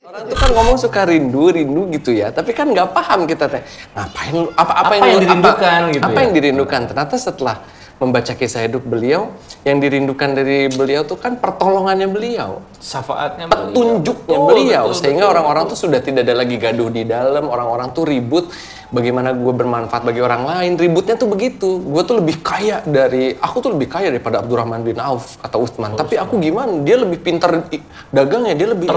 Orang tuh kan ngomong suka rindu gitu ya, tapi kan nggak paham kita teh ngapain apa yang dirindukan gitu. Apa yang dirindukan? Ternyata setelah membaca kisah hidup beliau, yang dirindukan dari beliau tuh kan pertolongannya beliau, syafaatnya, petunjuknya beliau, sehingga orang-orang tuh sudah tidak ada lagi gaduh di dalam, orang-orang tuh ribut. Bagaimana gue bermanfaat bagi orang lain, ributnya tuh begitu. Gue tuh lebih kaya aku tuh lebih kaya daripada Abdurrahman bin Auf atau Utsman. Tapi aku gimana? Dia lebih pintar dagangnya, dia lebih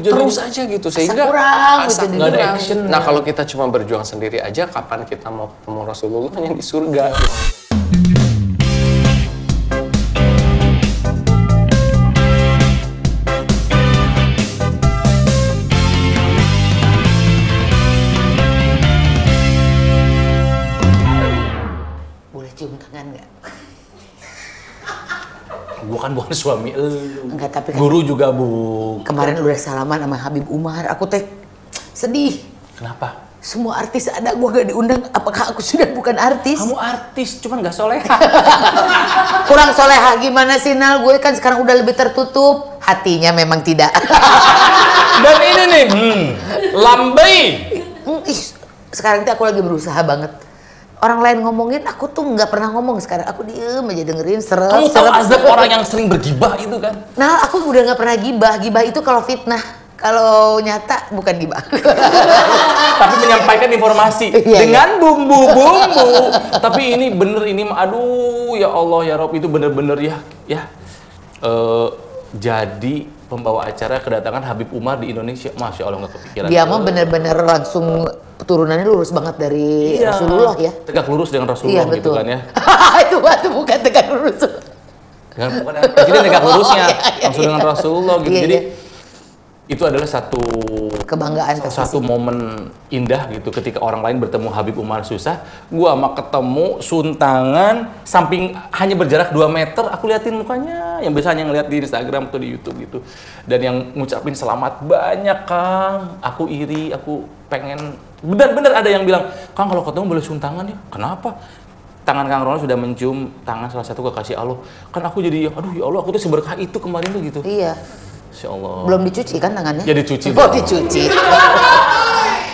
terus aja gitu sehingga asa nggak ada action. Nah kalau kita cuma berjuang sendiri aja, kapan kita mau ketemu Rasulullah yang di surga? Bukan suami lu. Enggak, tapi kan guru juga, Bu. Kemarin udah salaman sama Habib Umar, aku teh sedih. Kenapa? Semua artis ada, gua gak diundang. Apakah aku sudah bukan artis? Kamu artis, cuman gak soleha. Kurang soleha gimana sih, Nal? Gue kan sekarang udah lebih tertutup. Hatinya memang tidak. Dan ini nih, lambai. Sekarang tuh aku lagi berusaha banget. Orang lain ngomongin, aku tuh nggak pernah ngomong sekarang. Aku diem aja dengerin, Kamu tahu azab orang yang sering bergibah itu kan? Nah, aku udah nggak pernah gibah. Gibah itu kalau fitnah. Kalau nyata bukan gibah. Tapi menyampaikan informasi dengan bumbu-bumbu. Tapi ini bener, ini aduh ya Allah ya Rob, itu bener-bener ya. Jadi pembawa acara kedatangan Habib Umar di Indonesia, Masya Allah nggak kepikiran. Dia mah bener-bener langsung turunannya lurus banget dari Rasulullah ya. Tegak lurus dengan Rasulullah gitu kan ya. Itu bukan tegak lurus. Bukan presiden tegak lurusnya, langsung dengan Rasulullah gitu. Jadi itu adalah satu kebanggaan, satu momen indah gitu ketika orang lain bertemu Habib Umar susah, gua mah ketemu suntangan samping hanya berjarak 2 meter, aku liatin mukanya yang biasanya ngeliat di Instagram atau di YouTube gitu, dan yang ngucapin selamat banyak, Kang. Aku iri, aku pengen benar-benar ada yang bilang, Kang kalau ketemu boleh suntangan ya. Kenapa? Tangan Kang Ronald sudah mencium tangan salah satu kekasih Allah. Kan aku jadi aduh ya Allah, aku tuh seberkah itu kemarin tuh gitu. Iya. Insya Allah. Belum dicuci kan tangannya? Ya dicuci. Oh dicuci.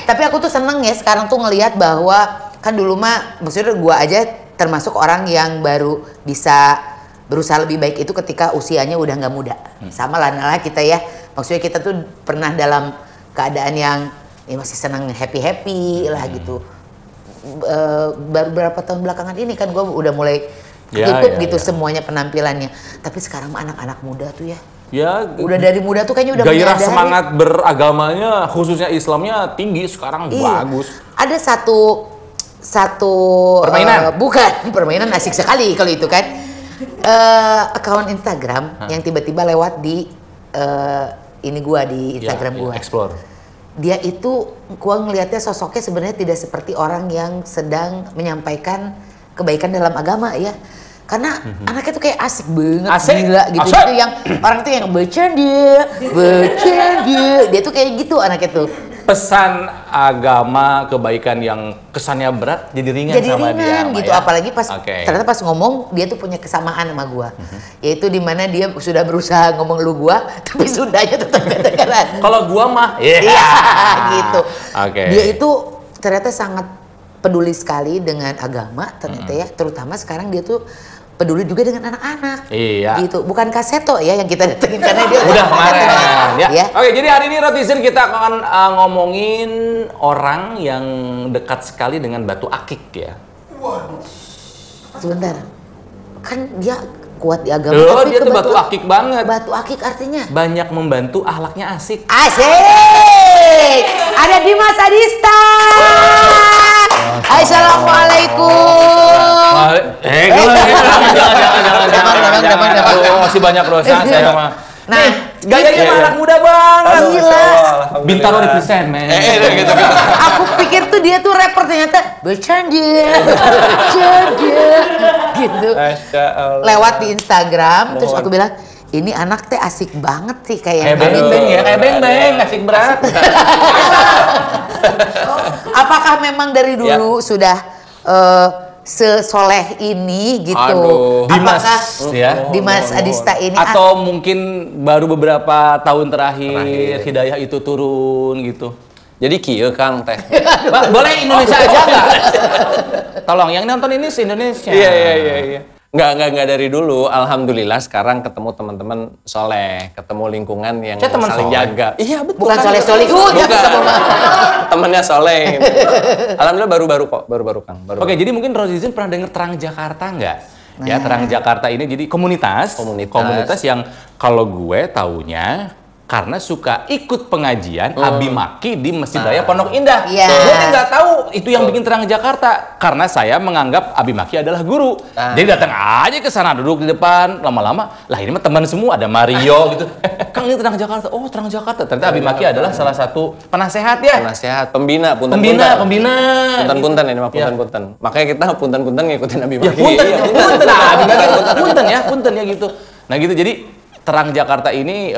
Tapi aku tuh seneng ya sekarang tuh ngelihat bahwa kan dulu mah maksudnya gua aja termasuk orang yang baru bisa berusaha lebih baik itu ketika usianya udah nggak muda. Sama lah Nala kita ya. Maksudnya kita tuh pernah dalam keadaan yang masih senang happy lah gitu. Baru beberapa tahun belakangan ini kan gua udah mulai tutup gitu semuanya penampilannya. Tapi sekarang anak-anak muda tuh ya. Ya, udah dari muda tuh kayaknya udah gairah semangat beragamanya khususnya Islamnya tinggi sekarang. Bagus. Ada satu permainan bukan permainan asik sekali kalau itu kan akun Instagram yang tiba-tiba lewat di ini gua di Instagram gua. Explore. Dia itu gua ngelihatnya sosoknya sebenarnya tidak seperti orang yang sedang menyampaikan kebaikan dalam agama ya. Karena anaknya tuh kayak asik banget, gila gitu. Itu yang orang tuh yang bercanda. Dia tuh kayak gitu anaknya tuh. Pesan agama kebaikan yang kesannya berat jadi ringan sama dia. Gitu ya? Apalagi pas ternyata pas ngomong dia tuh punya kesamaan sama gua. Yaitu dimana dia sudah berusaha ngomong lu gua, tapi Sundanya tetap kedengeran. Kalau gua mah gitu. Dia itu ternyata sangat peduli sekali dengan agama ternyata ya, terutama sekarang dia tuh peduli juga dengan anak-anak. Iya. Gitu. Bukan Kaseto ya yang kita datengin karena dia udah kemarin ya. Oke, jadi hari ini Rotizen kita akan ngomongin orang yang dekat sekali dengan batu akik ya. Sebentar. Kan dia kuat di agama. Tapi dia tuh batu akik banget. Batu akik artinya banyak membantu, akhlaknya asik. Asik. Ada Dimas Adista. Assalamualaikum. Jangan. Masih banyak dosa saya mah. Nah, gayanya anak muda banget. Gila. Bintaro represent, men. Gitu. Aku pikir tuh dia tuh rapper, ternyata bercanda. Gitu. Lewat di Instagram, terus aku bilang, ini anak teh asik banget sih kayak beng-beng ya, kayak beng-beng, asik berat. Apakah memang dari dulu sudah sesoleh ini gitu. Aduh. Dimas, Apakah ya. Dimas Adista ini Atau mungkin baru beberapa tahun terakhir hidayah itu turun gitu. Jadi kieu Kang teh. Boleh Indonesia aja nggak? Tolong yang nonton ini se-Indonesia. Iya. Nggak dari dulu. Alhamdulillah sekarang ketemu teman-teman soleh, ketemu lingkungan yang Saya teman saling soleh. jaga. Iya betul. bukan Kang. soleh-solihun ya. Bukan. Temennya soleh. Alhamdulillah baru-baru kok, baru-baru Kang. Baru. Oke, jadi mungkin Rozizin pernah dengar Terang Jakarta nggak? Ya, Terang Jakarta ini jadi komunitas yang kalau gue taunya karena suka ikut pengajian Abi Maki di Masjid Raya Pondok Indah. Iya. Gue nggak tahu itu yang bikin Terang Jakarta karena saya menganggap Abi Maki adalah guru. Jadi datang aja ke sana duduk di depan, lama-lama lah ini mah teman semua, ada Mario gitu. Kang ini Terang Jakarta. Oh, Terang Jakarta. Ternyata Abi Maki adalah salah satu penasehat ya. Penasehat, pembina. Pembina. Punten-punten ini mah punten-punten. Makanya kita punten-punten ngikutin Abi Ya Maki. punten ya gitu. Nah gitu, jadi Terang Jakarta ini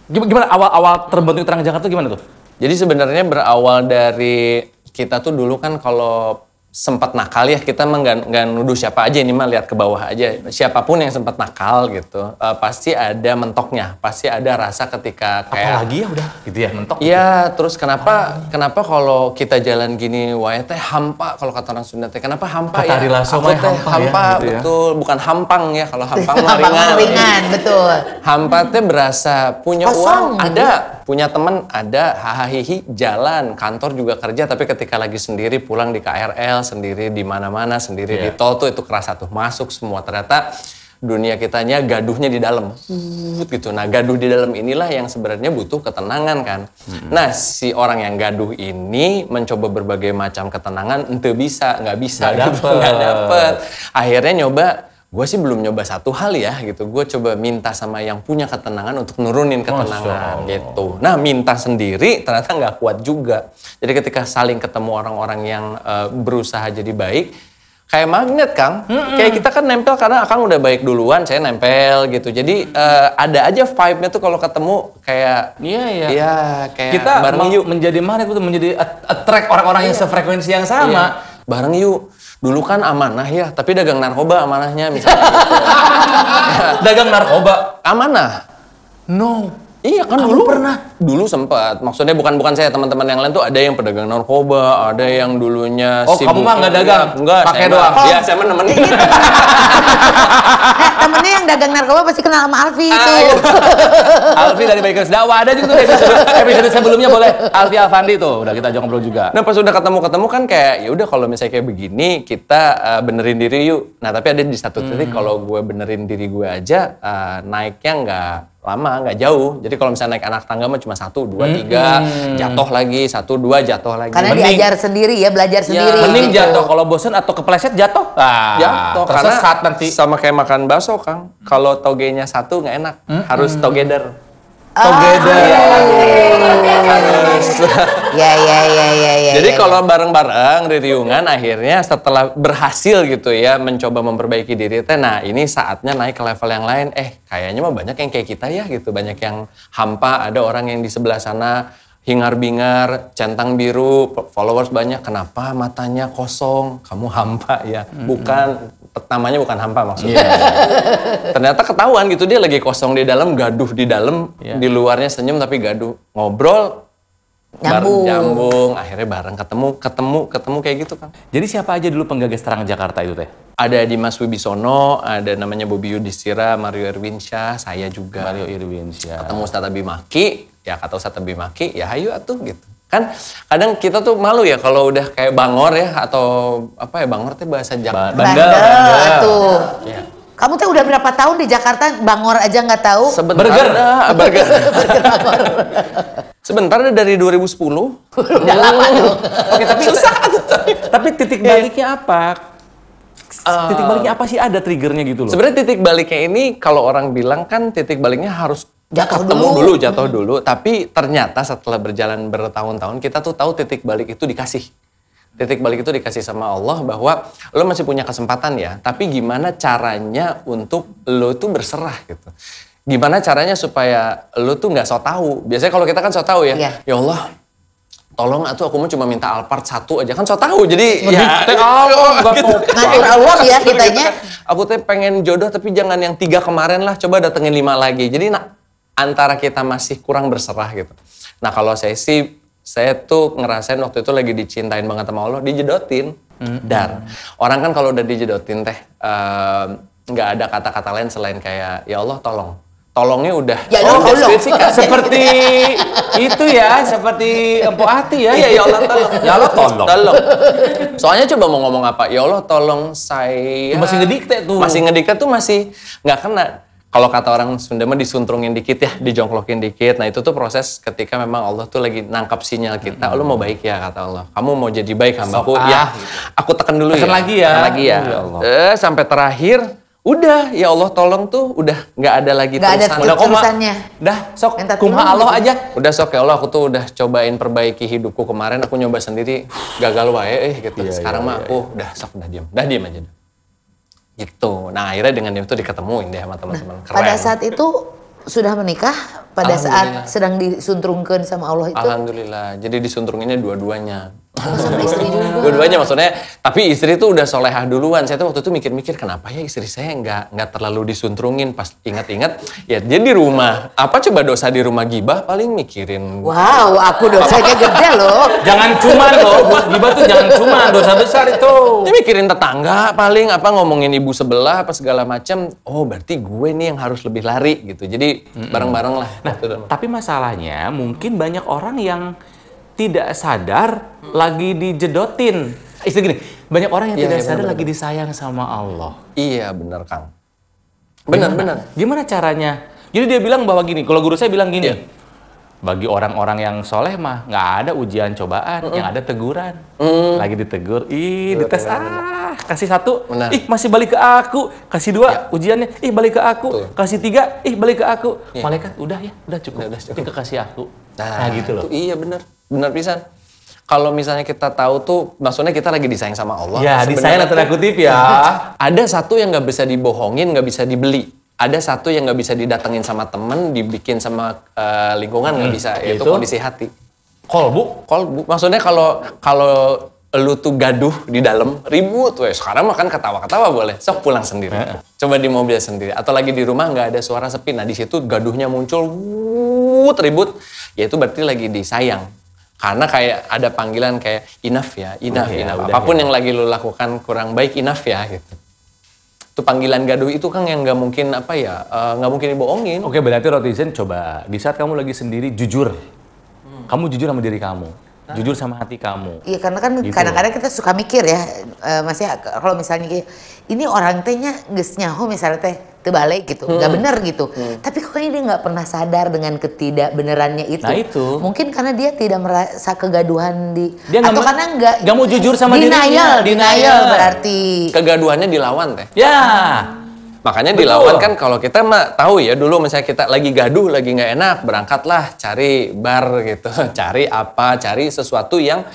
gimana awal terbentuk Terang Jakarta gimana tuh? Jadi sebenarnya berawal dari kita tuh dulu kan kalau sempat nakal ya, kita mah nggak nuduh siapa aja, ini mah lihat ke bawah aja. Siapapun yang sempat nakal gitu, pasti ada mentoknya, pasti ada rasa ketika kayak Apalagi ya udah gitu ya mentok. iya, terus kenapa kalau kita jalan gini wae teh hampa, kalau kata orang Sunda teh kenapa hampa Kata ya? Ari Lasso Aku mah teh hampa ya, hampa gitu ya. betul, bukan hampang ya, kalau hampang mah Ringan, ringan. betul. Hampa teh berasa punya Kosong, uang ada, punya teman ada, hahaha jalan, kantor juga kerja, tapi ketika lagi sendiri pulang di KRL, sendiri di mana-mana, sendiri di tol tuh itu kerasa tuh masuk semua. Ternyata dunia kitanya gaduhnya di dalam, gitu. Nah gaduh di dalam inilah yang sebenarnya butuh ketenangan kan. Nah si orang yang gaduh ini mencoba berbagai macam ketenangan, nggak bisa nggak dapet. Akhirnya nyoba. Gue sih belum nyoba satu hal ya gitu. Gue coba minta sama yang punya ketenangan untuk nurunin ketenangan gitu. Nah minta sendiri ternyata nggak kuat juga. Jadi ketika saling ketemu orang-orang yang berusaha jadi baik, kayak magnet Kang. Kayak kita kan nempel karena Akang udah baik duluan, saya nempel gitu. Jadi ada aja vibe-nya tuh kalau ketemu kayak Iya, kayak Kita bareng yuk. menjadi magnet itu menjadi attract orang-orang yang sefrekuensi yang sama. Iya. Bareng yuk. Dulu kan amanah ya, tapi dagang narkoba amanahnya misalnya gitu. Dagang narkoba. Amanah. No. Iya kan Kamu dulu pernah? Dulu sempat. Maksudnya bukan saya, teman-teman yang lain tuh ada yang pedagang narkoba, ada yang dulunya Oh, kamu mah nggak dagang? Enggak, Pakai saya mah- doang? Iya, saya mah nemenin. Temennya yang dagang narkoba pasti kenal sama Alfi itu. Alfi dari Bikers Dakwah ada juga tuh episode sebelumnya, boleh Alfi Alfandi tuh udah kita ajak ngobrol juga. Nah, pas udah ketemu kan kayak ya udah kalau misalnya kayak begini kita benerin diri yuk. Nah, tapi ada di satu titik kalau gue benerin diri gue aja naiknya nggak lama, nggak jauh. Jadi kalau misalnya naik anak tangga mah cuma 1, 2, 3, jatuh lagi, 1, 2, jatuh lagi. Karena Mending- diajar sendiri ya, belajar sendiri. Mending gitu. jatuh, kalau bosen atau kepleset jatuh. Jatuh karena tersesat nanti. sama kayak makan bakso Kang. Kalau togenya satu nggak enak, harus together. Together. Harus. Ya. Jadi kalau bareng-bareng ririungan akhirnya setelah berhasil gitu ya mencoba memperbaiki diri teh, nah ini saatnya naik ke level yang lain. Kayaknya mah banyak yang kayak kita ya gitu, banyak yang hampa, ada orang yang di sebelah sana hingar-bingar, centang biru, followers banyak. Kenapa matanya kosong? Kamu hampa ya? Bukan, namanya bukan hampa maksudnya. Ternyata ketahuan gitu, dia lagi kosong di dalam, gaduh di dalam, di luarnya senyum tapi gaduh. Ngobrol, nyambung, akhirnya bareng ketemu kayak gitu Kang. Jadi siapa aja dulu penggagas Terang Jakarta itu teh? Ada Dimas Wibisono, ada namanya Bobby Yudhistira, Mario Irwinsyah, saya juga. Mario Irwinsyah. Ketemu Ustadz Abi Maki, ya kata Ustadz Abi Maki, ya hayu atuh gitu. Kan kadang kita tuh malu ya kalau udah kayak bangor ya, atau apa ya, bangor teh bahasa Jakarta. Bandel. Tuh. Ya. Kamu tuh udah berapa tahun di Jakarta, bangor aja nggak tahu? Burger. Sebentar dari 2010. Udah lama dong. Oke, tapi susah. Tapi titik baliknya apa? Titik baliknya apa sih, ada triggernya gitu loh? Sebenarnya titik baliknya ini kalau orang bilang kan titik baliknya harus Jatuh ketemu dulu. dulu, jatuh dulu. Tapi ternyata setelah berjalan bertahun-tahun kita tuh tahu titik balik itu dikasih. Titik balik itu dikasih sama Allah bahwa lo masih punya kesempatan ya. Tapi gimana caranya untuk lo tuh berserah gitu. Gimana caranya supaya lo tuh nggak so tahu. Biasanya kalau kita kan so tahu ya. Iya. Ya Allah, tolong atuh aku mau cuma minta Alphard 1 aja kan so tahu jadi Ngatur Allah ya kitanya. aku teh pengen jodoh tapi jangan yang 3 kemarin lah, coba datengin 5 lagi. Jadi antara kita masih kurang berserah gitu. Nah kalau saya tuh ngerasain waktu itu lagi dicintain banget sama Allah, dijedotin. Dar. Orang kan kalau udah dijedotin teh nggak ada kata-kata lain selain kayak ya Allah tolong. Tolongnya udah Ya Allah tolong. Seperti itu ya, seperti Empu Ati ya. Iya, ya Allah tolong. Ya Allah tolong. Tolong. Soalnya coba mau ngomong apa? Ya Allah tolong saya. Masih ngedikte tuh. Masih ngedikte tuh masih nggak kena. Kalau kata orang Sunda mah disuntrungin dikit ya, dijongklokin dikit. Nah itu tuh proses ketika memang Allah tuh lagi nangkap sinyal kita. Lu mau baik ya kata Allah. Kamu mau jadi baik hambaku. Ya, aku tekan dulu tekan ya. lagi ya. Tekan lagi ya. Ya Allah. Sampai terakhir. Udah, ya Allah tolong tuh udah nggak ada lagi Nggak ada terusan. terusannya. Dah, sok Minta kumaha tolong Allah gitu. aja. Udah sok ya Allah, aku tuh udah cobain perbaiki hidupku kemarin, aku nyoba sendiri gagal wae gitu. Iya, Sekarang mah aku udah sok udah diam aja. Gitu. Nah akhirnya dengan itu diketemuin deh sama teman-teman. Keren. Pada saat itu sudah menikah, pada saat sedang disuntrungkan sama Allah itu. Alhamdulillah. Jadi disuntrunginnya dua-duanya. Sama istri juga. Dua-duanya maksudnya, tapi istri tuh udah solehah duluan. Saya tuh waktu itu mikir-mikir kenapa ya istri saya nggak terlalu disuntrungin. Pas ingat-ingat, ya dia di rumah. Apa coba dosa di rumah gibah paling mikirin. Wow, aku dosanya gede loh. Jangan cuman loh, gibah tuh jangan cuman, dosa besar itu. Dia mikirin tetangga paling apa ngomongin ibu sebelah apa segala macam. Oh berarti gue nih yang harus lebih lari gitu. Jadi bareng-bareng lah. Nah, tapi masalahnya mungkin banyak orang yang tidak sadar lagi dijedotin. Istilah gini, banyak orang yang tidak sadar lagi disayang sama Allah. Iya benar Kang. Benar. Gimana caranya? Jadi dia bilang bahwa gini, kalau guru saya bilang gini, bagi orang-orang yang soleh mah nggak ada ujian cobaan, yang ada teguran. Lagi ditegur, dites kasih 1, Benar. masih balik ke aku, kasih 2 ujiannya, balik ke aku, kasih 3, balik ke aku. Malaikat udah cukup, Udah cukup. tinggal kasih aku. Nah gitu loh. Iya benar pisan. Kalau misalnya kita tahu tuh, maksudnya kita lagi disayang sama Allah. Ya, disayang tanda kutip ya. Ada satu yang nggak bisa dibohongin, nggak bisa dibeli. Ada satu yang nggak bisa didatengin sama temen, dibikin sama lingkungan nggak bisa, yaitu kondisi hati. Kolbu? Maksudnya kalau lu tuh gaduh di dalam, ribut, sekarang makan ketawa-ketawa boleh, sok pulang sendiri. Coba di mobil sendiri, atau lagi di rumah nggak ada suara sepi, nah di situ gaduhnya muncul, ribut, ya itu berarti lagi disayang. Karena kayak ada panggilan kayak enough ya. Apapun yang lagi lu lakukan kurang baik, enough ya gitu. Itu panggilan gaduh itu kan yang nggak mungkin nggak mungkin dibohongin. Oke, berarti Rotizen coba di saat kamu lagi sendiri jujur. Kamu jujur sama diri kamu. Jujur sama hati kamu. Iya karena kan Gitu. kadang-kadang kita suka mikir ya, Mas ya kalau misalnya kayak ini orang tehnya geus nyaho misalnya teh terbalik gitu, nggak bener gitu. Tapi kok dia nggak pernah sadar dengan ketidakbenerannya itu. Nah, itu. Mungkin karena dia tidak merasa kegaduhan Dia atau karena nggak mau jujur sama dirinya. denial berarti. Kegaduhannya dilawan teh. Ya. Makanya Betul. dilawan kan kalau kita mah tahu ya dulu misalnya kita lagi gaduh, lagi nggak enak, berangkatlah cari bar gitu, cari sesuatu yang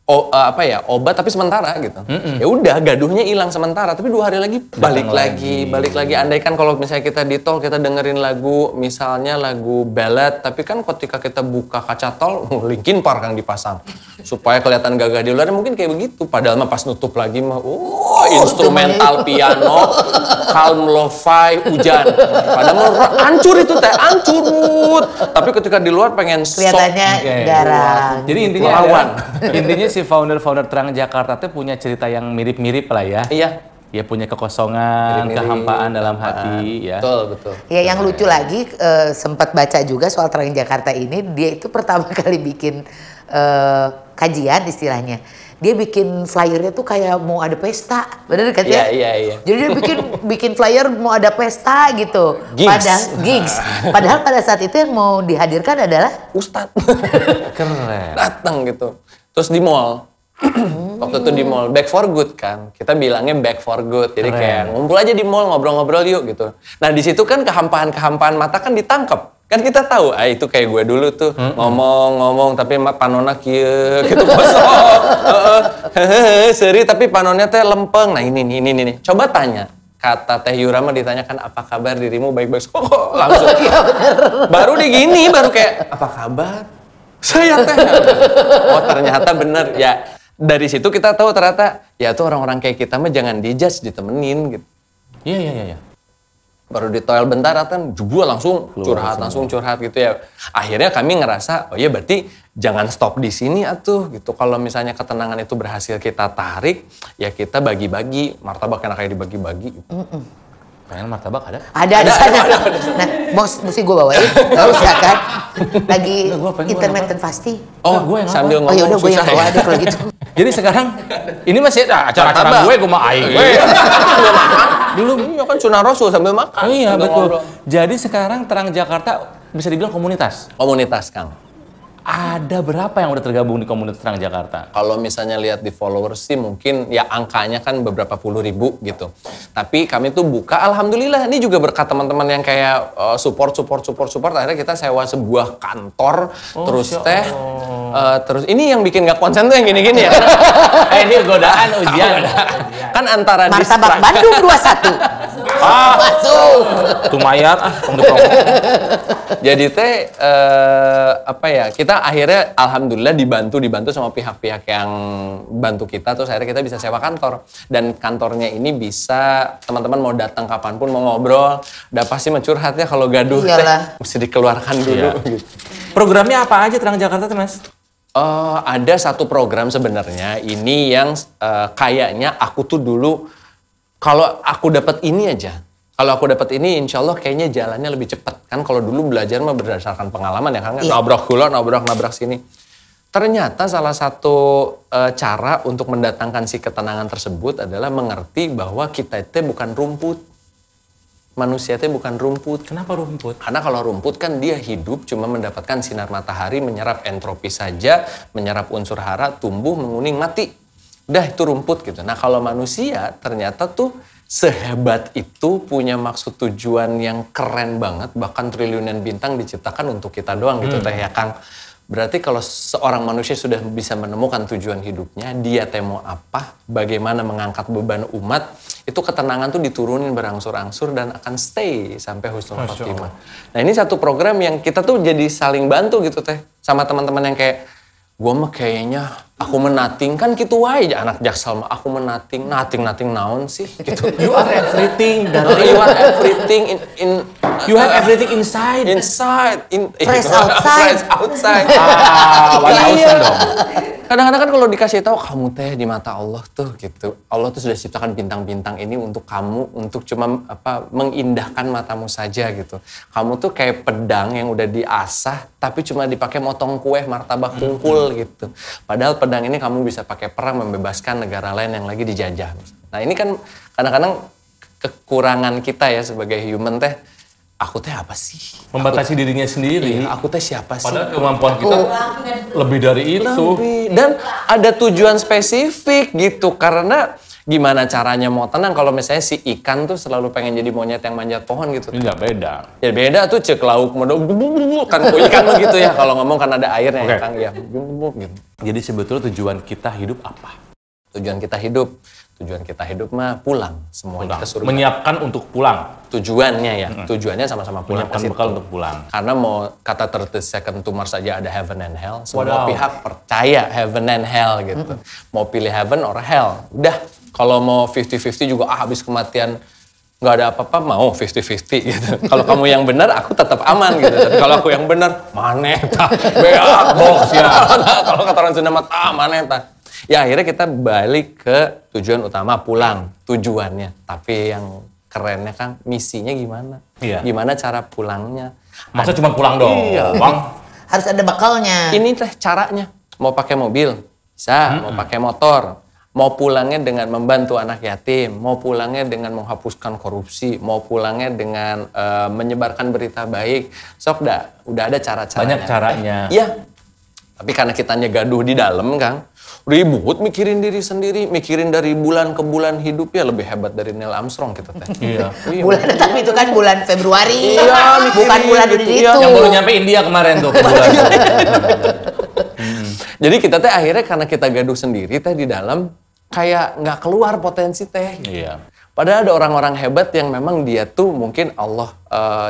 obat tapi sementara gitu. Ya udah gaduhnya hilang sementara, tapi 2 hari lagi balik lagi. Andaikan kalau misalnya kita di tol kita dengerin lagu, misalnya lagu ballad, tapi kan ketika kita buka kaca tol, Linkin Park yang dipasang supaya kelihatan gagah di luar, mungkin kayak begitu. Padahal mah pas nutup lagi mah, instrumental piano, calm lo-fi, hujan. Padahal mah hancur itu teh, hancur. Tapi ketika di luar pengen Kelihatannya garang. Jadi intinya Lawan. intinya si founder Terang Jakarta tuh punya cerita yang mirip-mirip lah ya. Iya. Ya punya kekosongan, Mirip-mirip. kehampaan dalam hati ya. Betul. Ya yang lucu lagi sempat baca juga soal Terang Jakarta ini, dia itu pertama kali bikin kajian istilahnya. Dia bikin flyernya tuh kayak mau ada pesta, bener kan ya? Iya. Jadi dia bikin flyer mau ada pesta gitu. Gigs. Padahal pada saat itu yang mau dihadirkan adalah Ustadz. Keren. Datang gitu. Terus di mall. Waktu itu di mall, back for good kan. Kita bilangnya back for good. Jadi kayak ngumpul aja di mall, ngobrol-ngobrol yuk gitu. Nah di situ kan kehampaan-kehampaan mata kan ditangkap. Kan kita tahu, itu kayak gue dulu tuh ngomong tapi panona kieu gitu kosong. Seri tapi panonnya teh lempeng. Nah ini. Coba tanya. Kata Teh Yura mah ditanyakan apa kabar dirimu baik-baik. Langsung. Baru di gini baru kayak apa kabar? Saya teh. Oh ternyata bener ya. Dari situ kita tahu ternyata ya tuh orang-orang kayak kita mah jangan dijudge, ditemenin gitu. Iya. Baru di toilet bentar kan jebul langsung curhat gitu ya. Akhirnya kami ngerasa oh iya berarti jangan stop di sini atuh gitu. Kalau misalnya ketenangan itu berhasil kita tarik, ya kita bagi-bagi. Martabak enak kayak dibagi-bagi gitu. Pengen martabak ada? Ada di sana. Nah, mesti gue bawain. Gak usah kan? Lagi intermittent fasting. Oh, gue yang sambil Oh ngomong yaudah gue yang susah bawa ya. deh kalau gitu. Jadi sekarang ini masih ada acara-acara gue mah aing. Sambil makan. Dulu iya kan sunah rasul sambil makan. Oh iya sambil betul. ngobrol. Jadi sekarang Terang Jakarta bisa dibilang komunitas. Komunitas Kang. Ada berapa yang udah tergabung di komunitas Terang Jakarta? Kalau misalnya lihat di followers sih mungkin ya angkanya kan beberapa puluh ribu gitu. Tapi kami tuh buka, alhamdulillah ini juga berkat teman-teman yang kayak support. Akhirnya kita sewa sebuah kantor, terus terus ini yang bikin gak konsen tuh yang gini-gini ya. Ini godaan ujian. Kan antara Martabak Bandung 21. Masuk. Tumayat untuk promo. Jadi teh apa ya, kita akhirnya alhamdulillah dibantu sama pihak-pihak yang bantu kita, terus akhirnya kita bisa sewa kantor. Dan kantornya ini bisa teman-teman mau datang kapanpun mau ngobrol, udah pasti mencurhatnya kalau gaduh teh mesti dikeluarkan dulu gitu. Programnya apa aja Terang Jakarta tuh Mas? Ada satu program sebenarnya ini yang kayaknya aku tuh dulu kalau aku dapat ini aja. Kalau aku dapat ini, insya Allah kayaknya jalannya lebih cepat. Kan kalau dulu belajar mah berdasarkan pengalaman ya kan, nabrak gula, nabrak sini. Ternyata salah satu cara untuk mendatangkan si ketenangan tersebut adalah mengerti bahwa kita itu bukan rumput. Manusia itu bukan rumput. Kenapa rumput? Karena kalau rumput kan dia hidup cuma mendapatkan sinar matahari, menyerap entropi saja, menyerap unsur hara, tumbuh, menguning, mati. Udah itu rumput gitu. Nah kalau manusia ternyata tuh sehebat itu, punya maksud tujuan yang keren banget, bahkan triliunan bintang diciptakan untuk kita doang gitu teh ya Kang. Berarti kalau seorang manusia sudah bisa menemukan tujuan hidupnya, dia mau apa, bagaimana mengangkat beban umat, itu ketenangan tuh diturunin berangsur-angsur dan akan stay sampai husnul khotimah. Nah ini satu program yang kita tuh jadi saling bantu gitu teh, sama teman-teman yang kayak, gua mah kayaknya aku menating kan gitu wae anak Jaksel mah aku menating naon sih gitu. You are everything You are everything in you have everything inside. Fresh outside. Fresh outside. Dong. Kadang-kadang kan kalau dikasih tahu kamu teh di mata Allah tuh gitu. Allah tuh sudah ciptakan bintang-bintang ini untuk kamu, untuk cuma mengindahkan matamu saja gitu. Kamu tuh kayak pedang yang udah diasah tapi cuma dipakai motong kue martabak kungkul gitu. Padahal pedang ini kamu bisa pakai perang membebaskan negara lain yang lagi dijajah. Nah ini kan kadang-kadang kekurangan kita ya sebagai human teh, aku teh apa sih? Membatasi dirinya sendiri. Aku teh siapa sih? Padahal kemampuan kita lebih dari itu. Dan ada tujuan spesifik gitu, karena gimana caranya mau tenang kalau misalnya si ikan tuh selalu pengen jadi monyet yang manjat pohon gitu. Ini nggak beda. Ya beda tuh cek lauk kan ikan tuh gitu ya, kalau ngomong kan ada airnya ya Kang ya. Gitu. Jadi sebetulnya tujuan kita hidup apa? Tujuan kita hidup mah pulang semuanya ke surga. Menyiapkan untuk pulang. Tujuannya ya, tujuannya sama-sama pulang. Menyiapkan bekal untuk pulang. Karena mau kata 30 second to Mars saja ada heaven and hell. Semua pihak percaya heaven and hell gitu. Mau pilih heaven or hell. Udah, kalau mau 50-50 juga habis kematian nggak ada apa-apa mau 50-50 gitu. Kalau kamu yang benar, aku tetap aman gitu. Tapi kalau aku yang benar, maneta, beak box ya. Kalau kata orang Sunda mah maneta. Ya akhirnya kita balik ke tujuan utama, pulang tujuannya. Tapi yang kerennya Kang, misinya gimana? Iya. Gimana cara pulangnya? Masa cuma pulang doang? Iya. Bang. Harus ada bekalnya. Ini teh caranya. Mau pakai mobil, bisa. Mau pakai motor. Mau pulangnya dengan membantu anak yatim. Mau pulangnya dengan menghapuskan korupsi. Mau pulangnya dengan menyebarkan berita baik. Sok udah ada cara-caranya. Banyak caranya. Iya. Tapi karena kitanya gaduh di dalam Kang, ribut mikirin diri sendiri, mikirin dari bulan ke bulan hidup ya lebih hebat dari Neil Armstrong kita teh. Iya. Bulan, tapi itu kan bulan Februari, Iya, bukan bulan gitu, itu. iya. Yang baru nyampe India kemarin tuh. Bulan. Jadi kita teh akhirnya karena kita gaduh sendiri teh di dalam, kayak nggak keluar potensi teh. Iya. Padahal ada orang-orang hebat yang memang dia tuh mungkin Allah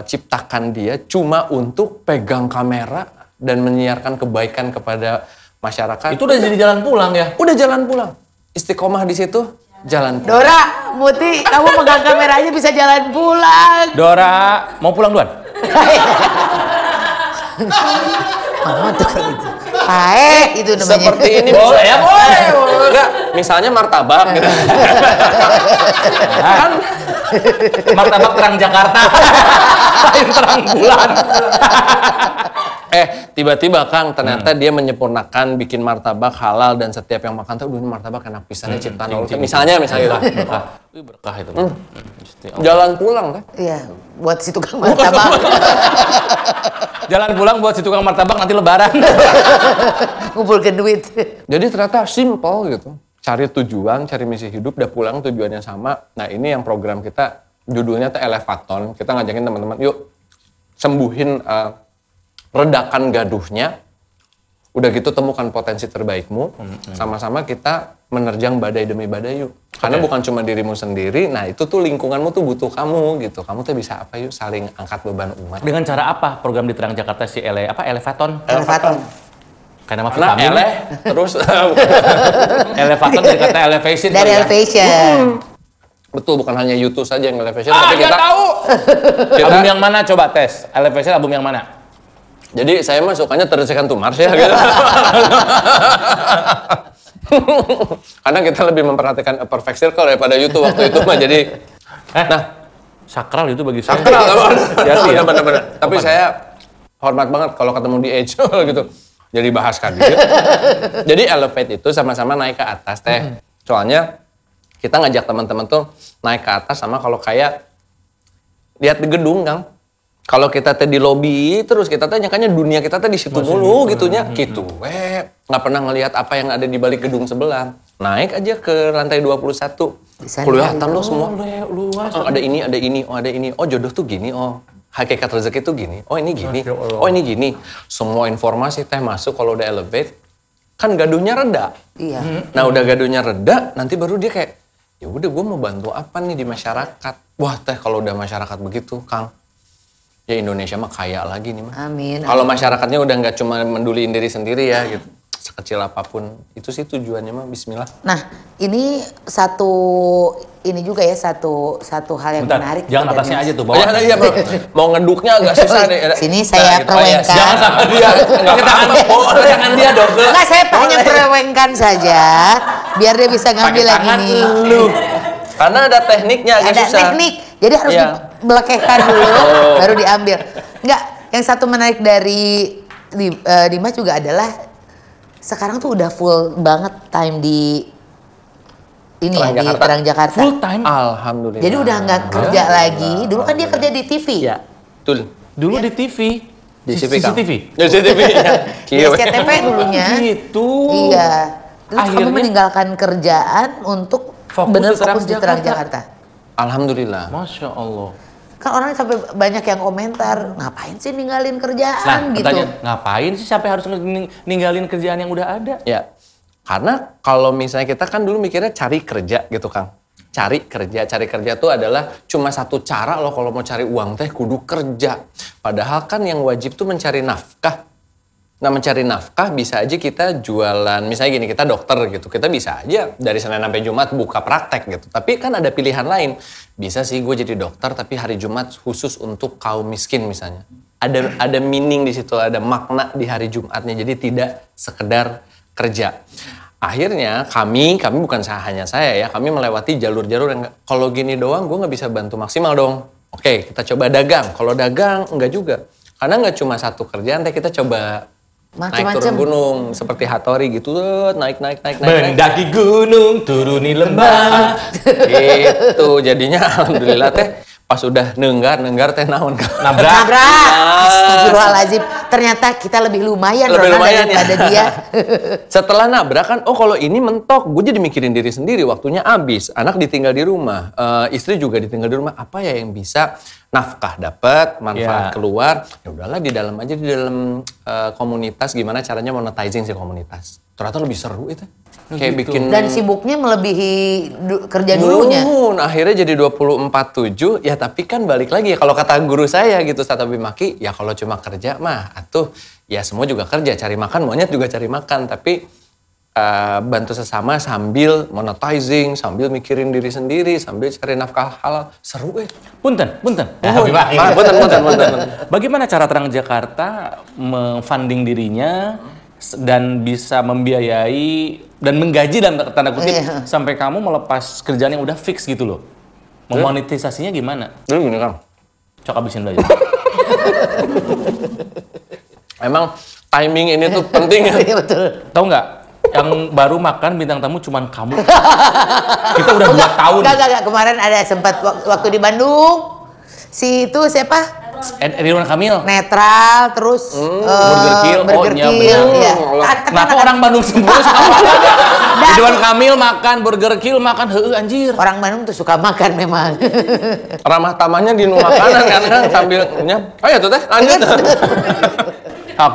ciptakan dia cuma untuk pegang kamera dan menyiarkan kebaikan kepada masyarakat. Itu udah jadi jalan pulang ya? Udah jalan pulang. Istiqomah di situ, jalan pulang. Dora, Muti, kamu pegang kamera aja bisa jalan pulang. Dora, mau pulang duluan? Mama tuh kayak gitu. Itu namanya. Seperti ini Boleh ya, boleh. Enggak, misalnya martabak gitu. Kan Martabak terang Jakarta. Lain terang bulan. Tiba-tiba Kang, ternyata dia menyempurnakan bikin martabak halal dan setiap yang makan tuh, ini martabak enak pisannya ciptaan Allah. Misalnya gitu. Berkah itu. Jalan pulang kan? Iya, buat si tukang martabak. Jalan pulang buat si tukang martabak nanti lebaran. Ngumpulkan duit. Jadi ternyata simple gitu. Cari tujuan, cari misi hidup, udah pulang tujuannya sama. Nah ini yang program kita, judulnya tuh Elevaton. Kita ngajakin teman-teman, yuk sembuhin, redakan gaduhnya. Udah gitu temukan potensi terbaikmu. Sama-sama kita menerjang badai demi badai yuk. Karena bukan cuma dirimu sendiri, nah itu tuh lingkunganmu tuh butuh kamu gitu. Kamu tuh bisa apa yuk, saling angkat beban umat. Dengan cara apa program di Terang Jakarta si Elevaton? Elevaton. Karena Karena vitamin. terus Elevaton dari kata elevation. Dari kali ya? elevation. betul, bukan hanya YouTube saja yang elevation, tapi Nggak kita tahu. Album yang mana coba tes? Elevation album yang mana? jadi saya mah sukanya Terdesekan to Mars ya gitu. Karena kita lebih memperhatikan A Perfect Circle daripada YouTube waktu itu mah jadi. Nah, sakral itu bagi saya. sakral Hati-hati ya. bener-bener. Tapi saya hormat banget kalau ketemu di Edge gitu. Jadi bahas kan gitu. Jadi Elevate itu sama-sama naik ke atas teh. Soalnya kita ngajak teman-teman tuh naik ke atas sama kalau kayak lihat di gedung Kang. Kalau kita teh di lobi terus kita teh nyangkanya dunia kita teh di situ mulu gitunya. Gitu nggak pernah ngelihat apa yang ada di balik gedung sebelah. Naik aja ke lantai 21. Kelihatan loh semua. Luas. Oh, ada ini, oh ada ini. Oh jodoh tuh gini, oh hakikat rezeki tuh gini. Oh ini gini, oh ini gini. Semua informasi teh masuk kalau udah elevate. Kan gaduhnya reda. Iya. Nah udah gaduhnya reda, nanti baru dia kayak, ya udah gue mau bantu apa nih di masyarakat. Wah teh kalau udah masyarakat begitu Kang. Ya Indonesia mah kaya lagi nih mah. Amin. Kalau masyarakatnya udah nggak cuma menduliin diri sendiri ya gitu. Sekecil apapun. Itu sih tujuannya mah bismillah. Nah, ini juga ya satu hal yang Bentar, menarik. jangan dari atasnya Mas. aja tuh Oh, bawah. iya, bro. Mau ngeduknya agak susah deh. Sini saya gitu. perwengkan. Jangan sama dia. Pakai tangan. Oh, jangan dia dong. Enggak, saya hanya perwengkan saja biar dia bisa ngambil yang tangan ini. lu. Karena ada tekniknya agak Ada susah. teknik. Jadi harus Iya. dibelekehkan dulu baru diambil. Enggak, yang satu menarik dari Dimas juga adalah sekarang tuh udah full banget time di ini Terang ya, di Jakarta. Terang Jakarta. Full time. Alhamdulillah. Jadi udah nggak kerja lagi. Dulu kan dia kerja di TV. Iya. Betul. Dulu di TV. Di CCTV. CCTV. Di CCTV. Di SCTV dulunya. Gitu. Iya. Terus kamu Akhirnya meninggalkan kerjaan untuk bener fokus di Terang Jakarta. Alhamdulillah. Masya Allah. Kan orang sampai banyak yang komentar, ngapain sih ninggalin Nah, kerjaan gitu. pertanyaan, ngapain sih sampai harus ninggalin kerjaan yang udah ada? Ya. Karena kalau misalnya kita kan dulu mikirnya cari kerja gitu Kang. Cari kerja tuh adalah cuma satu cara loh kalau mau cari uang teh kudu kerja. Padahal kan yang wajib tuh mencari nafkah. Nah mencari nafkah bisa aja kita jualan, misalnya gini kita dokter gitu, kita bisa aja dari Senin sampai Jumat buka praktek gitu. Tapi kan ada pilihan lain, bisa sih gue jadi dokter tapi hari Jumat khusus untuk kaum miskin misalnya. Ada meaning di situ, ada makna di hari Jumatnya, jadi tidak sekedar kerja. Akhirnya kami bukan hanya saya ya, kami melewati jalur-jalur yang kalau gini doang gue nggak bisa bantu maksimal dong. Oke kita coba dagang, kalau dagang enggak juga. Karena nggak cuma satu kerjaan, kita coba naik turun gunung seperti Hattori gitu, naik. Mendaki gunung, turuni lembah. Gitu, jadinya alhamdulillah teh pas udah nenggar teh naon. Nabrak. Astagfirullahaladzim. Ternyata kita lebih lumayan daripada dia. Setelah nabrak kan, oh kalau ini mentok, gue jadi mikirin diri sendiri, waktunya habis. Anak ditinggal di rumah, istri juga ditinggal di rumah. Apa ya yang bisa nafkah dapat, manfaat keluar? Ya udahlah di dalam aja, di dalam komunitas gimana caranya monetizing si komunitas. Ternyata lebih seru itu. Kayak bikin Dan sibuknya melebihi kerja dulunya. Akhirnya jadi 24/7, ya tapi kan balik lagi ya kalau kata guru saya gitu, Ustaz Abi Maki, ya kalau cuma kerja mah atuh ya semua juga kerja cari makan, monyet juga cari makan, tapi bantu sesama sambil monetizing, sambil mikirin diri sendiri, sambil cari nafkah halal, seru Punten. Punten. Bagaimana cara Transjakarta memfunding dirinya dan bisa membiayai dan menggaji dan tanda kutip sampai kamu melepas kerjaan yang udah fix gitu loh. Memonetisasinya gimana? Dulu gini Kang. Cok habisin dulu aja. Emang timing ini tuh penting ya. Iya betul. Tahu nggak? Yang baru makan bintang tamu cuman kamu. Kita udah 2 tahun. Enggak. Kemarin ada sempat waktu di Bandung. Si itu siapa? Ridwan Kamil. Netral, terus Burger Kill. Burger iya, Kill. benar. Iya. Kenapa orang Bandung semua suka makan? Ridwan Kamil makan, Burger Kill makan, heueuh anjir. Orang Bandung tuh suka makan memang. Ramah tamahnya di makanan kan sambilnya. Oh ya tuh teh lanjut.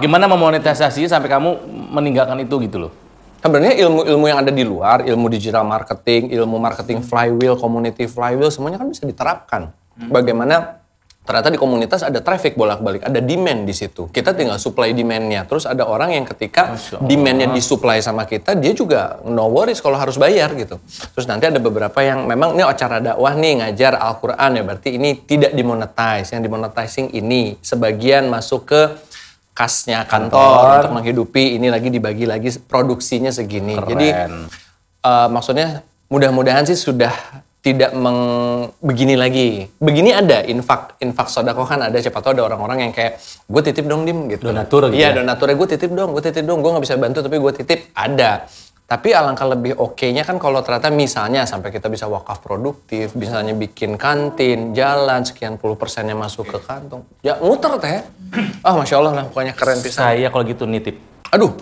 Gimana memonetisasi sampai kamu meninggalkan itu gitu loh? Sebenarnya ilmu-ilmu yang ada di luar, ilmu digital marketing, ilmu marketing flywheel, community flywheel, semuanya kan bisa diterapkan. Bagaimana ternyata di komunitas ada traffic bolak-balik, ada demand di situ. Kita tinggal supply demand-nya. Terus ada orang yang ketika demand-nya disupply sama kita, dia juga no worries kalau harus bayar gitu. Terus nanti ada beberapa yang memang ini acara dakwah nih, ngajar Al-Quran ya, berarti ini tidak dimonetize. Yang dimonetizing ini sebagian masuk ke kasnya kantor untuk menghidupi, ini lagi dibagi lagi produksinya segini. Keren. Jadi maksudnya mudah-mudahan sih sudah tidak begini lagi. Begini ada infak sedekah kan ada, siapa tahu ada orang-orang yang kayak gue titip dong Dim gitu. Donatur gitu. Iya, ya? donatur gue titip dong. Gue nggak bisa bantu tapi gue titip, ada. Tapi alangkah lebih oke-nya kan kalau ternyata misalnya sampai kita bisa wakaf produktif, misalnya bikin kantin, jalan, sekian puluh persennya masuk ke kantong. Ya muter teh. Masya Allah lah, pokoknya keren pisan. Saya kalau gitu nitip. Aduh.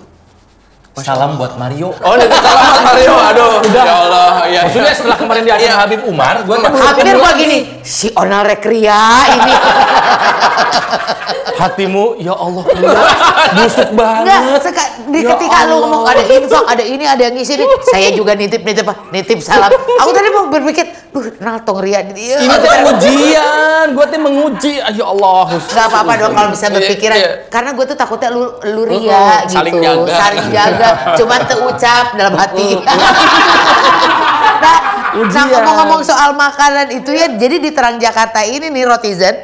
Salam buat Mario. Oh, nitip salam buat Mario. Aduh. Udah. Ya Allah. Ya, Maksudnya setelah kemarin di acara Habib Umar, gue Hampir gua gini, si Onal Rekria ini. hatimu, ya Allah, busuk banget. Enggak, ketika lu ngomong ada infak, ada ini, ada yang ngisi nih. Saya juga nitip salam. Aku tadi mau berpikir, kenal tong Ria. Ini tuh ujian, gue tuh menguji. Ya Allah. Gak apa-apa dong kalau bisa berpikiran. Karena gue tuh takutnya lu Ria gitu. Saling jaga. Cuma terucap dalam hati. Nah, ngomong-ngomong soal makanan itu ya, jadi di Transjakarta ini nih Rotizen,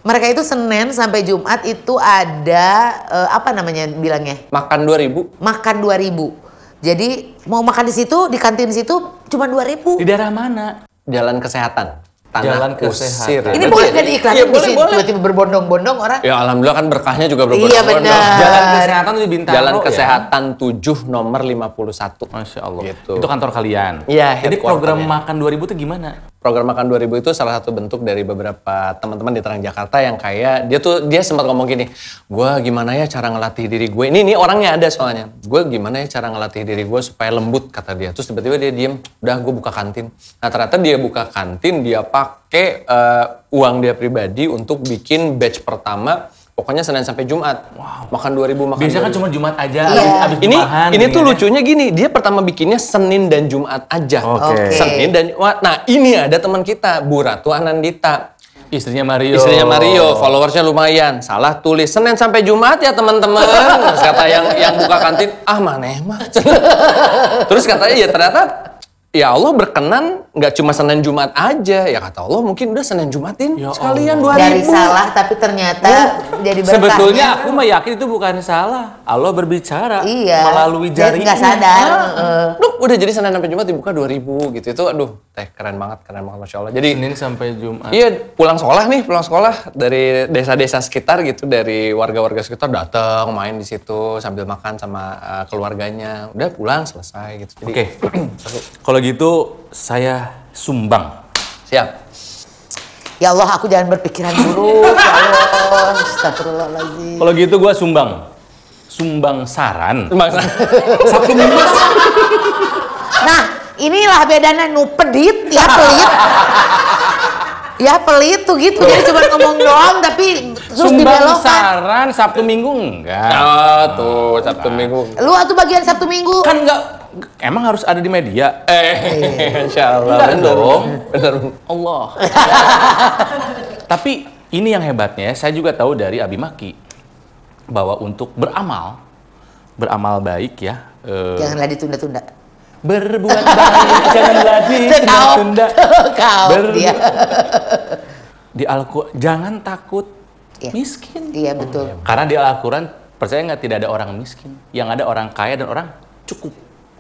mereka itu Senin sampai Jumat itu ada apa namanya bilangnya? Makan 2.000. Makan 2.000. Jadi mau makan di situ, di kantin situ cuma 2.000. Di daerah mana? Jalan Kesehatan. Jalan Kesehatan. Ini boleh kan diiklanin Iya, di sini tiba-tiba berbondong-bondong orang? Ya alhamdulillah kan berkahnya juga berbondong-bondong. Iya benar. Jalan Kesehatan itu di Bintaro. Jalan Kesehatan 7 nomor 51. Masya Allah. Gitu. Itu kantor kalian. Iya. Jadi program headquarternya. makan 2000 itu gimana? Program makan 2000 itu salah satu bentuk dari beberapa teman-teman di Transjakarta yang kayak dia sempat ngomong gini, gue gimana ya cara ngelatih diri gue, ini orangnya ada soalnya, gue gimana ya cara ngelatih diri gue supaya lembut kata dia. Terus tiba-tiba dia diem, udah gue buka kantin. Nah ternyata dia buka kantin, dia pakai uang dia pribadi untuk bikin batch pertama. Pokoknya Senin sampai Jumat. Wow. Makan 2000 makan. Biasanya kan cuma Jumat aja. Iya. Abis Ini tuh lucunya gini, dia pertama bikinnya Senin dan Jumat aja. Oke. Senin dan nah ini ada teman kita, Bu Ratu Anandita. Istrinya Mario. Followersnya lumayan. Salah tulis Senin sampai Jumat ya teman-teman. Terus kata yang buka kantin, maneh mah. Terus katanya ya ternyata ya Allah berkenan nggak cuma Senin Jumat aja, ya kata Allah mungkin udah Senin Jumatin Ya sekalian 2000. Dari salah tapi ternyata jadi berkah. Sebetulnya aku mah yakin itu bukan salah. Allah berbicara melalui Dia jari. nggak sadar. Duh, udah jadi Senin sampai Jumat dibuka 2000 gitu. Itu aduh, keren banget Masya Allah. Jadi Senin sampai Jumat. iya, pulang sekolah dari desa-desa sekitar gitu, dari warga-warga sekitar datang main di situ sambil makan sama keluarganya. Udah pulang selesai gitu. Jadi, Oke. Kalau gitu saya sumbang. Siap. Ya Allah, aku jangan berpikiran buruk. Ya Allah, astagfirullahaladzim. Kalau gitu gua sumbang. Sumbang saran. Sabtu Minggu. Nah, inilah bedanya nu pedit, ya pelit. Ya pelit tuh gitu, jadi cuma ngomong doang tapi terus Sumbang dibelokkan. saran Sabtu Minggu enggak. Oh, tuh Sabtu Minggu. Lu tuh bagian Sabtu Minggu. Kan enggak, emang harus ada di media. Insya Allah. Enggak dong. Bener. Allah. Tapi ini yang hebatnya, saya juga tahu dari Abi Maki. bahwa untuk beramal baik ya. Janganlah ditunda-tunda. Berbuat baik janganlah ditunda-tunda. Kau dia. Di Al-Quran jangan takut Iya. miskin. Iya betul. Karena di Al-Quran percaya nggak, tidak ada orang miskin. Yang ada orang kaya dan orang cukup.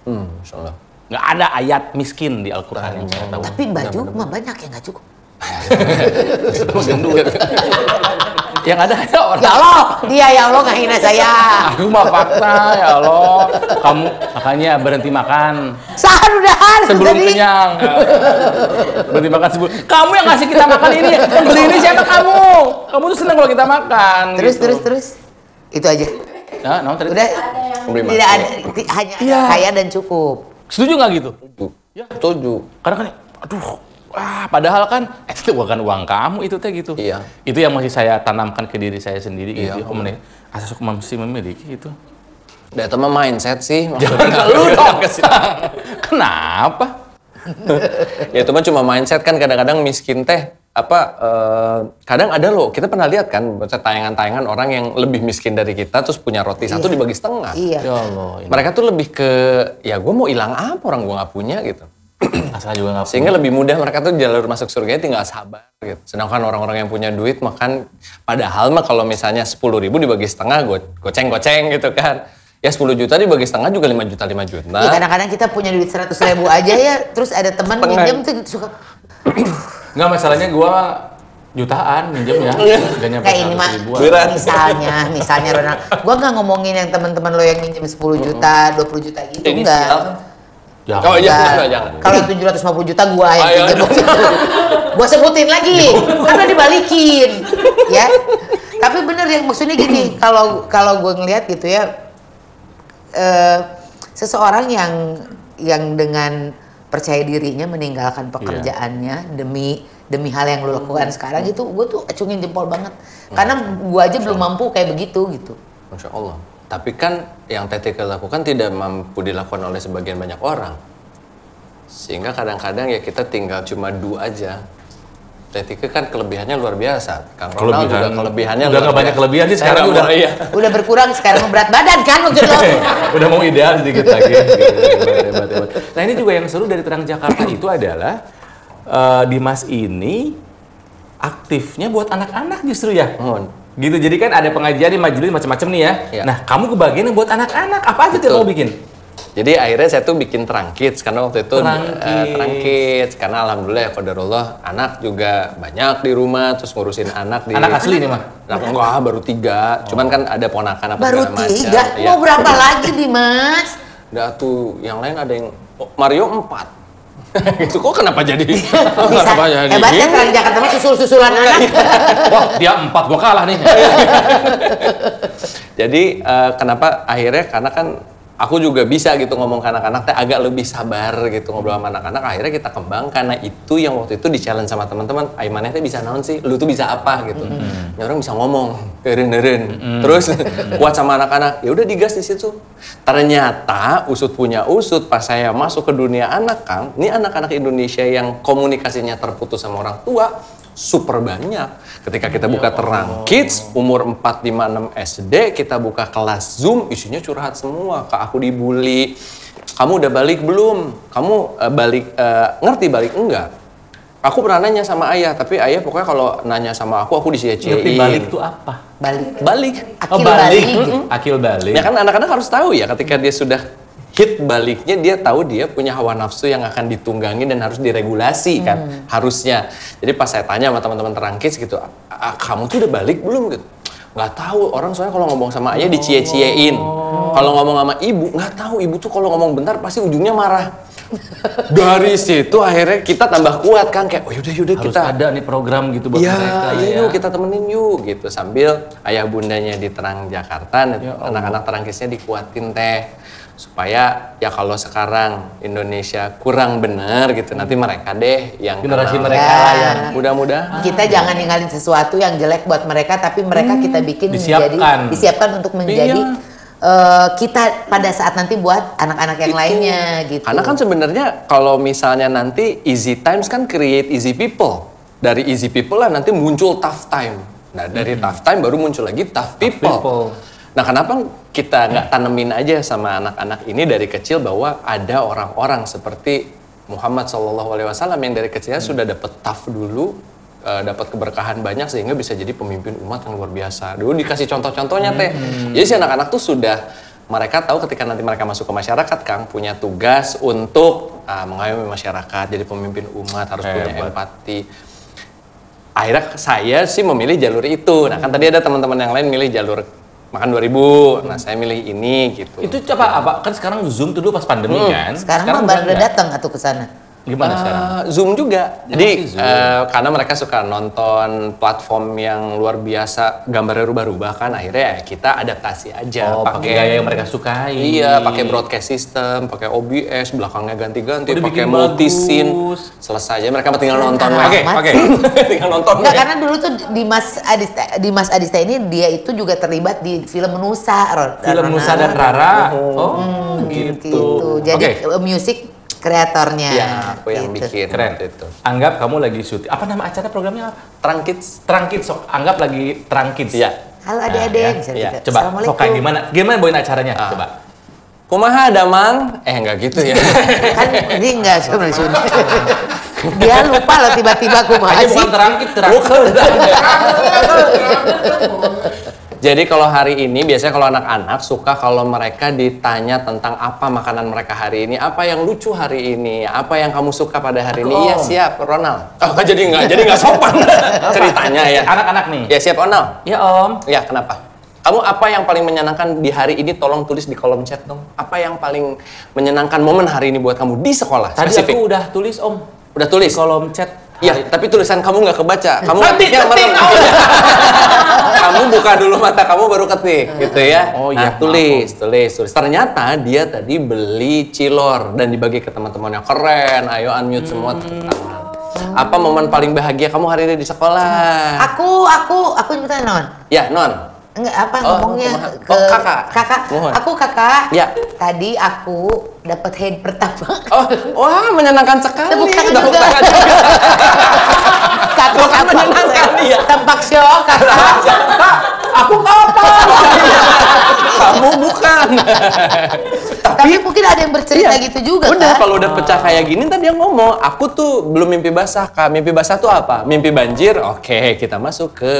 Insya Allah. Nggak ada ayat miskin di Al-Quran yang saya tahu. Tapi baju mah banyak yang nggak cukup. Gendut. Yang ada orang. Ya Allah, dia ya Allah nggak hina saya. Aduh mah fakta ya Allah. Kamu makanya berhenti makan Sahan udahan. sebelum tadi. kenyang. Berhenti makan sebelum. Kamu yang ngasih kita makan ini. Yang beli ini siapa kamu? Kamu tuh seneng kalau kita makan. Terus gitu. terus. Itu aja. Nah, tadi. Udah. Memberi Tidak makan. ada, hanya Iya. kaya dan cukup. Setuju nggak gitu? Setuju. Karena kan, aduh, padahal kan itu bukan uang kamu itu teh gitu. Iya. Itu yang masih saya tanamkan ke diri saya sendiri Iya. gitu. Asas masih memiliki itu. Udah itu mah mindset sih. Jangan ke lu dong. Kenapa? Ya itu mah cuma mindset kan, kadang-kadang miskin teh kadang ada loh, kita pernah lihat kan tayangan-tayangan orang yang lebih miskin dari kita terus punya roti satu dibagi setengah. Iya. Ya Allah. Mereka tuh lebih ke ya gue mau hilang apa orang gue nggak punya gitu. Asal juga nggak. Sehingga lebih mudah mereka tuh jalur masuk surganya tinggal sabar gitu. Sedangkan orang-orang yang punya duit makan, padahal mah kalau misalnya 10.000 dibagi setengah goceng-goceng gitu kan. Ya 10 juta dibagi setengah juga 5 juta. Ya, kadang-kadang kita punya duit 100.000 aja ya, terus ada teman Setengah. minjem tuh suka Nggak, masalahnya gua jutaan minjemnya. Gak nyampe kayak ini mah 100.000-an. Berat. misalnya Ronald, gua nggak ngomongin yang teman-teman lo yang minjem 10 juta, 20 juta gitu, enggak. Jangan. Oh iya, Enggak. jangan. Kalau yang 750 juta gua yang Ayo, pinjam. Gua sebutin lagi, karena dibalikin, ya. Tapi bener yang maksudnya gini, kalau gua ngelihat gitu ya, seseorang yang dengan percaya dirinya meninggalkan pekerjaannya demi hal yang lo lakukan sekarang itu, gue tuh acungin jempol banget. Karena gue aja belum mampu kayak begitu gitu. Masya Allah. Tapi kan yang Tetika lakukan tidak mampu dilakukan oleh sebagian banyak orang. Sehingga kadang-kadang ya kita tinggal cuma aja. Tetika kan kelebihannya luar biasa. Kang Ronald juga kelebihannya udah nggak banyak kelebihan sih sekarang udah. Iya. Udah berkurang sekarang berat badan kan maksud lo? Udah mau ideal sedikit lagi. Hebat. Nah ini juga yang seru dari Terang Jakarta itu adalah Dimas ini aktifnya buat anak-anak justru ya. Gitu, jadi kan ada pengajian di majelis macam-macam nih ya. Iya. Nah kamu kebagian yang buat anak-anak apa aja tuh yang mau bikin? Jadi akhirnya saya tuh bikin Terang Kids karena waktu itu Terang Terang Kids karena alhamdulillah ya qadarullah anak juga banyak di rumah terus ngurusin anak di Anak asli nih mah. Nah, enggak, baru 3. Cuman kan ada ponakan apa Baru segala macam. 3, Iya. mau berapa lagi Dimas? Udah tuh yang lain ada yang Mario 4. Gitu kok kenapa jadi? Bisa, Kenapa jadi hebatnya gini? Terang Jakarta mah susul-susulan anak. Wah dia 4, gua kalah nih. Jadi kenapa akhirnya karena kan aku juga bisa gitu ngomong ke anak-anak teh agak lebih sabar gitu ngobrol sama anak-anak, akhirnya kita kembang karena itu yang waktu itu di challenge sama teman-teman, Aimannya teh bisa naon sih, lu tuh bisa apa gitu. Ya orang bisa ngomong, keren. Terus kuat sama anak-anak, ya udah digas di situ. Ternyata usut punya usut pas saya masuk ke dunia anak Kang, ini anak-anak Indonesia yang komunikasinya terputus sama orang tua super banyak. Ketika kita buka Terang Kids, umur 4, 5, 6 SD, kita buka kelas Zoom, isinya curhat semua. Kak, aku dibully. Kamu udah balik belum? Kamu ngerti balik enggak? Aku pernah nanya sama ayah, tapi ayah pokoknya kalau nanya sama aku disia-ciain. Ngerti balik tuh apa? Balik. Akil balik. Akil balik. Ya kan anak-anak harus tahu ya ketika dia sudah hit baliknya, dia tahu dia punya hawa nafsu yang akan ditunggangi dan harus diregulasi kan harusnya. Jadi pas saya tanya sama teman-teman Terang Kids gitu, kamu tuh udah balik belum gitu? Nggak tahu, orang soalnya kalau ngomong sama ayah dicie-ciein. Kalau ngomong sama ibu, nggak tahu, ibu tuh kalau ngomong bentar pasti ujungnya marah. Dari situ akhirnya kita tambah kuat kan, kayak oh yaudah Harus kita ada nih program gitu buat mereka iya ya. yuk kita temenin yuk gitu, sambil ayah bundanya di Terang Jakarta, anak-anak Terang Kidsnya dikuatin teh supaya ya kalau sekarang Indonesia kurang bener gitu, nanti mereka deh yang Generasi kenal. mereka lah yang mudah-mudahan Kita jangan ninggalin sesuatu yang jelek buat mereka, tapi mereka kita bikin disiapkan untuk menjadi kita pada saat nanti buat anak-anak yang lainnya gitu. Karena kan sebenarnya kalau misalnya nanti easy times kan create easy people. Dari easy people lah nanti muncul tough time. Nah dari tough time baru muncul lagi tough people. Nah, kenapa kita nggak tanemin aja sama anak-anak ini dari kecil bahwa ada orang-orang seperti Muhammad SAW yang dari kecilnya sudah dapat taf dulu, dapat keberkahan banyak sehingga bisa jadi pemimpin umat yang luar biasa. Dulu dikasih contoh-contohnya teh. Jadi si anak-anak tuh sudah mereka tahu ketika nanti mereka masuk ke masyarakat, Kang, punya tugas untuk mengayomi masyarakat, jadi pemimpin umat, harus punya empati. Akhirnya saya sih memilih jalur itu. Nah, kan tadi ada teman-teman yang lain milih jalur makan 2000. Nah, saya milih ini gitu. Itu apa? Kan sekarang Zoom tuh dulu pas pandemi kan. Sekarang baru datang atau ke sana. Gimana sekarang? Zoom juga. Jadi Zoom. karena mereka suka nonton platform yang luar biasa, gambarnya rubah-rubah kan, akhirnya ya kita adaptasi aja. Pakai gaya yang mereka sukai. Iya, pakai broadcast system, pakai OBS, belakangnya ganti-ganti, Udah pakai bikin multi-scene. bagus. Selesai aja, mereka tinggal nonton. Oke. Tinggal nonton. Enggak, karena dulu tuh di Mas Adista ini dia itu juga terlibat di film Nusa. Film Nusa dan Rara. Oh, gitu. Jadi musik kreatornya. Iya, aku yang gitu. bikin. Keren. Itu. Anggap kamu lagi syuting. Apa nama acara programnya apa? Terang Kids. Terang Kids. Sok anggap lagi Terang Kids. Iya. Halo adik-adik. Nah, ya. Gitu. Coba sok kayak gimana bawain acaranya? Coba. Kumaha Damang? Enggak gitu ya. Kan ini enggak sebenarnya. Dia lupa loh tiba-tiba kumaha Aja sih. bukan Terang Kids, Terang. Jadi kalau hari ini biasanya kalau anak-anak suka kalau mereka ditanya tentang apa makanan mereka hari ini, apa yang lucu hari ini, apa yang kamu suka pada hari ini. Iya siap, Ronald. Oh, kan jadi nggak sopan ceritanya ya. Anak-anak nih. Ya siap, Ronald. Ya Om. Ya kenapa? Kamu apa yang paling menyenangkan di hari ini? Tolong tulis di kolom chat dong. Apa yang paling menyenangkan momen hari ini buat kamu di sekolah? Tadi Spesifik. aku udah tulis Om. Udah tulis? Di kolom chat. Ya, tapi tulisan kamu nggak kebaca. Kamu Ketik. kamu buka dulu mata kamu baru ketik, gitu ya. Oh iya. Nah, tulis. Ternyata dia tadi beli cilor dan dibagi ke teman-temannya. Keren. Ayo unmute semua tepuk tangan. Apa momen paling bahagia kamu hari ini di sekolah? Aku nyebutin Non. Ya, Non. Enggak apa ngomongnya ke kakak. Mohon. Aku kakak. Ya. Tadi aku dapat head pertama. Oh, wah menyenangkan sekali. Tepuk tangan Tepuk juga. tangan juga. Kakak menyenangkan, iya. Tampak shock kakak. Aku kapan? Kamu bukan. Tapi mungkin ada yang bercerita Iya. gitu juga Udah, kan. kalau udah pecah kayak gini tadi dia ngomong, aku tuh belum mimpi basah, Kak. Mimpi basah tuh apa? Mimpi banjir. Oke, kita masuk ke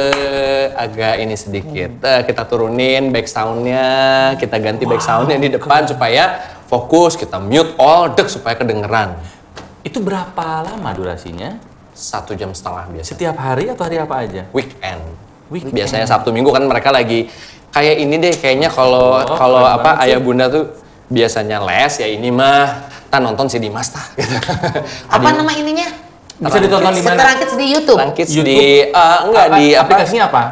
agak ini sedikit. Kita turunin back sound-nya, kita ganti back sound-nya di depan supaya fokus, kita mute all, supaya kedengeran. Itu berapa lama durasinya? 1,5 jam biasa. Setiap hari atau hari apa aja? Weekend. Biasanya Sabtu Minggu kan mereka lagi kayak ini deh, kayaknya kalau ayah bunda tuh biasanya les, ya ini mah kita nonton si Dimas tah gitu. Apa nama ininya? Bisa ditonton di mana? Terangkit di YouTube. Terangkit YouTube? di enggak di aplikasinya apa?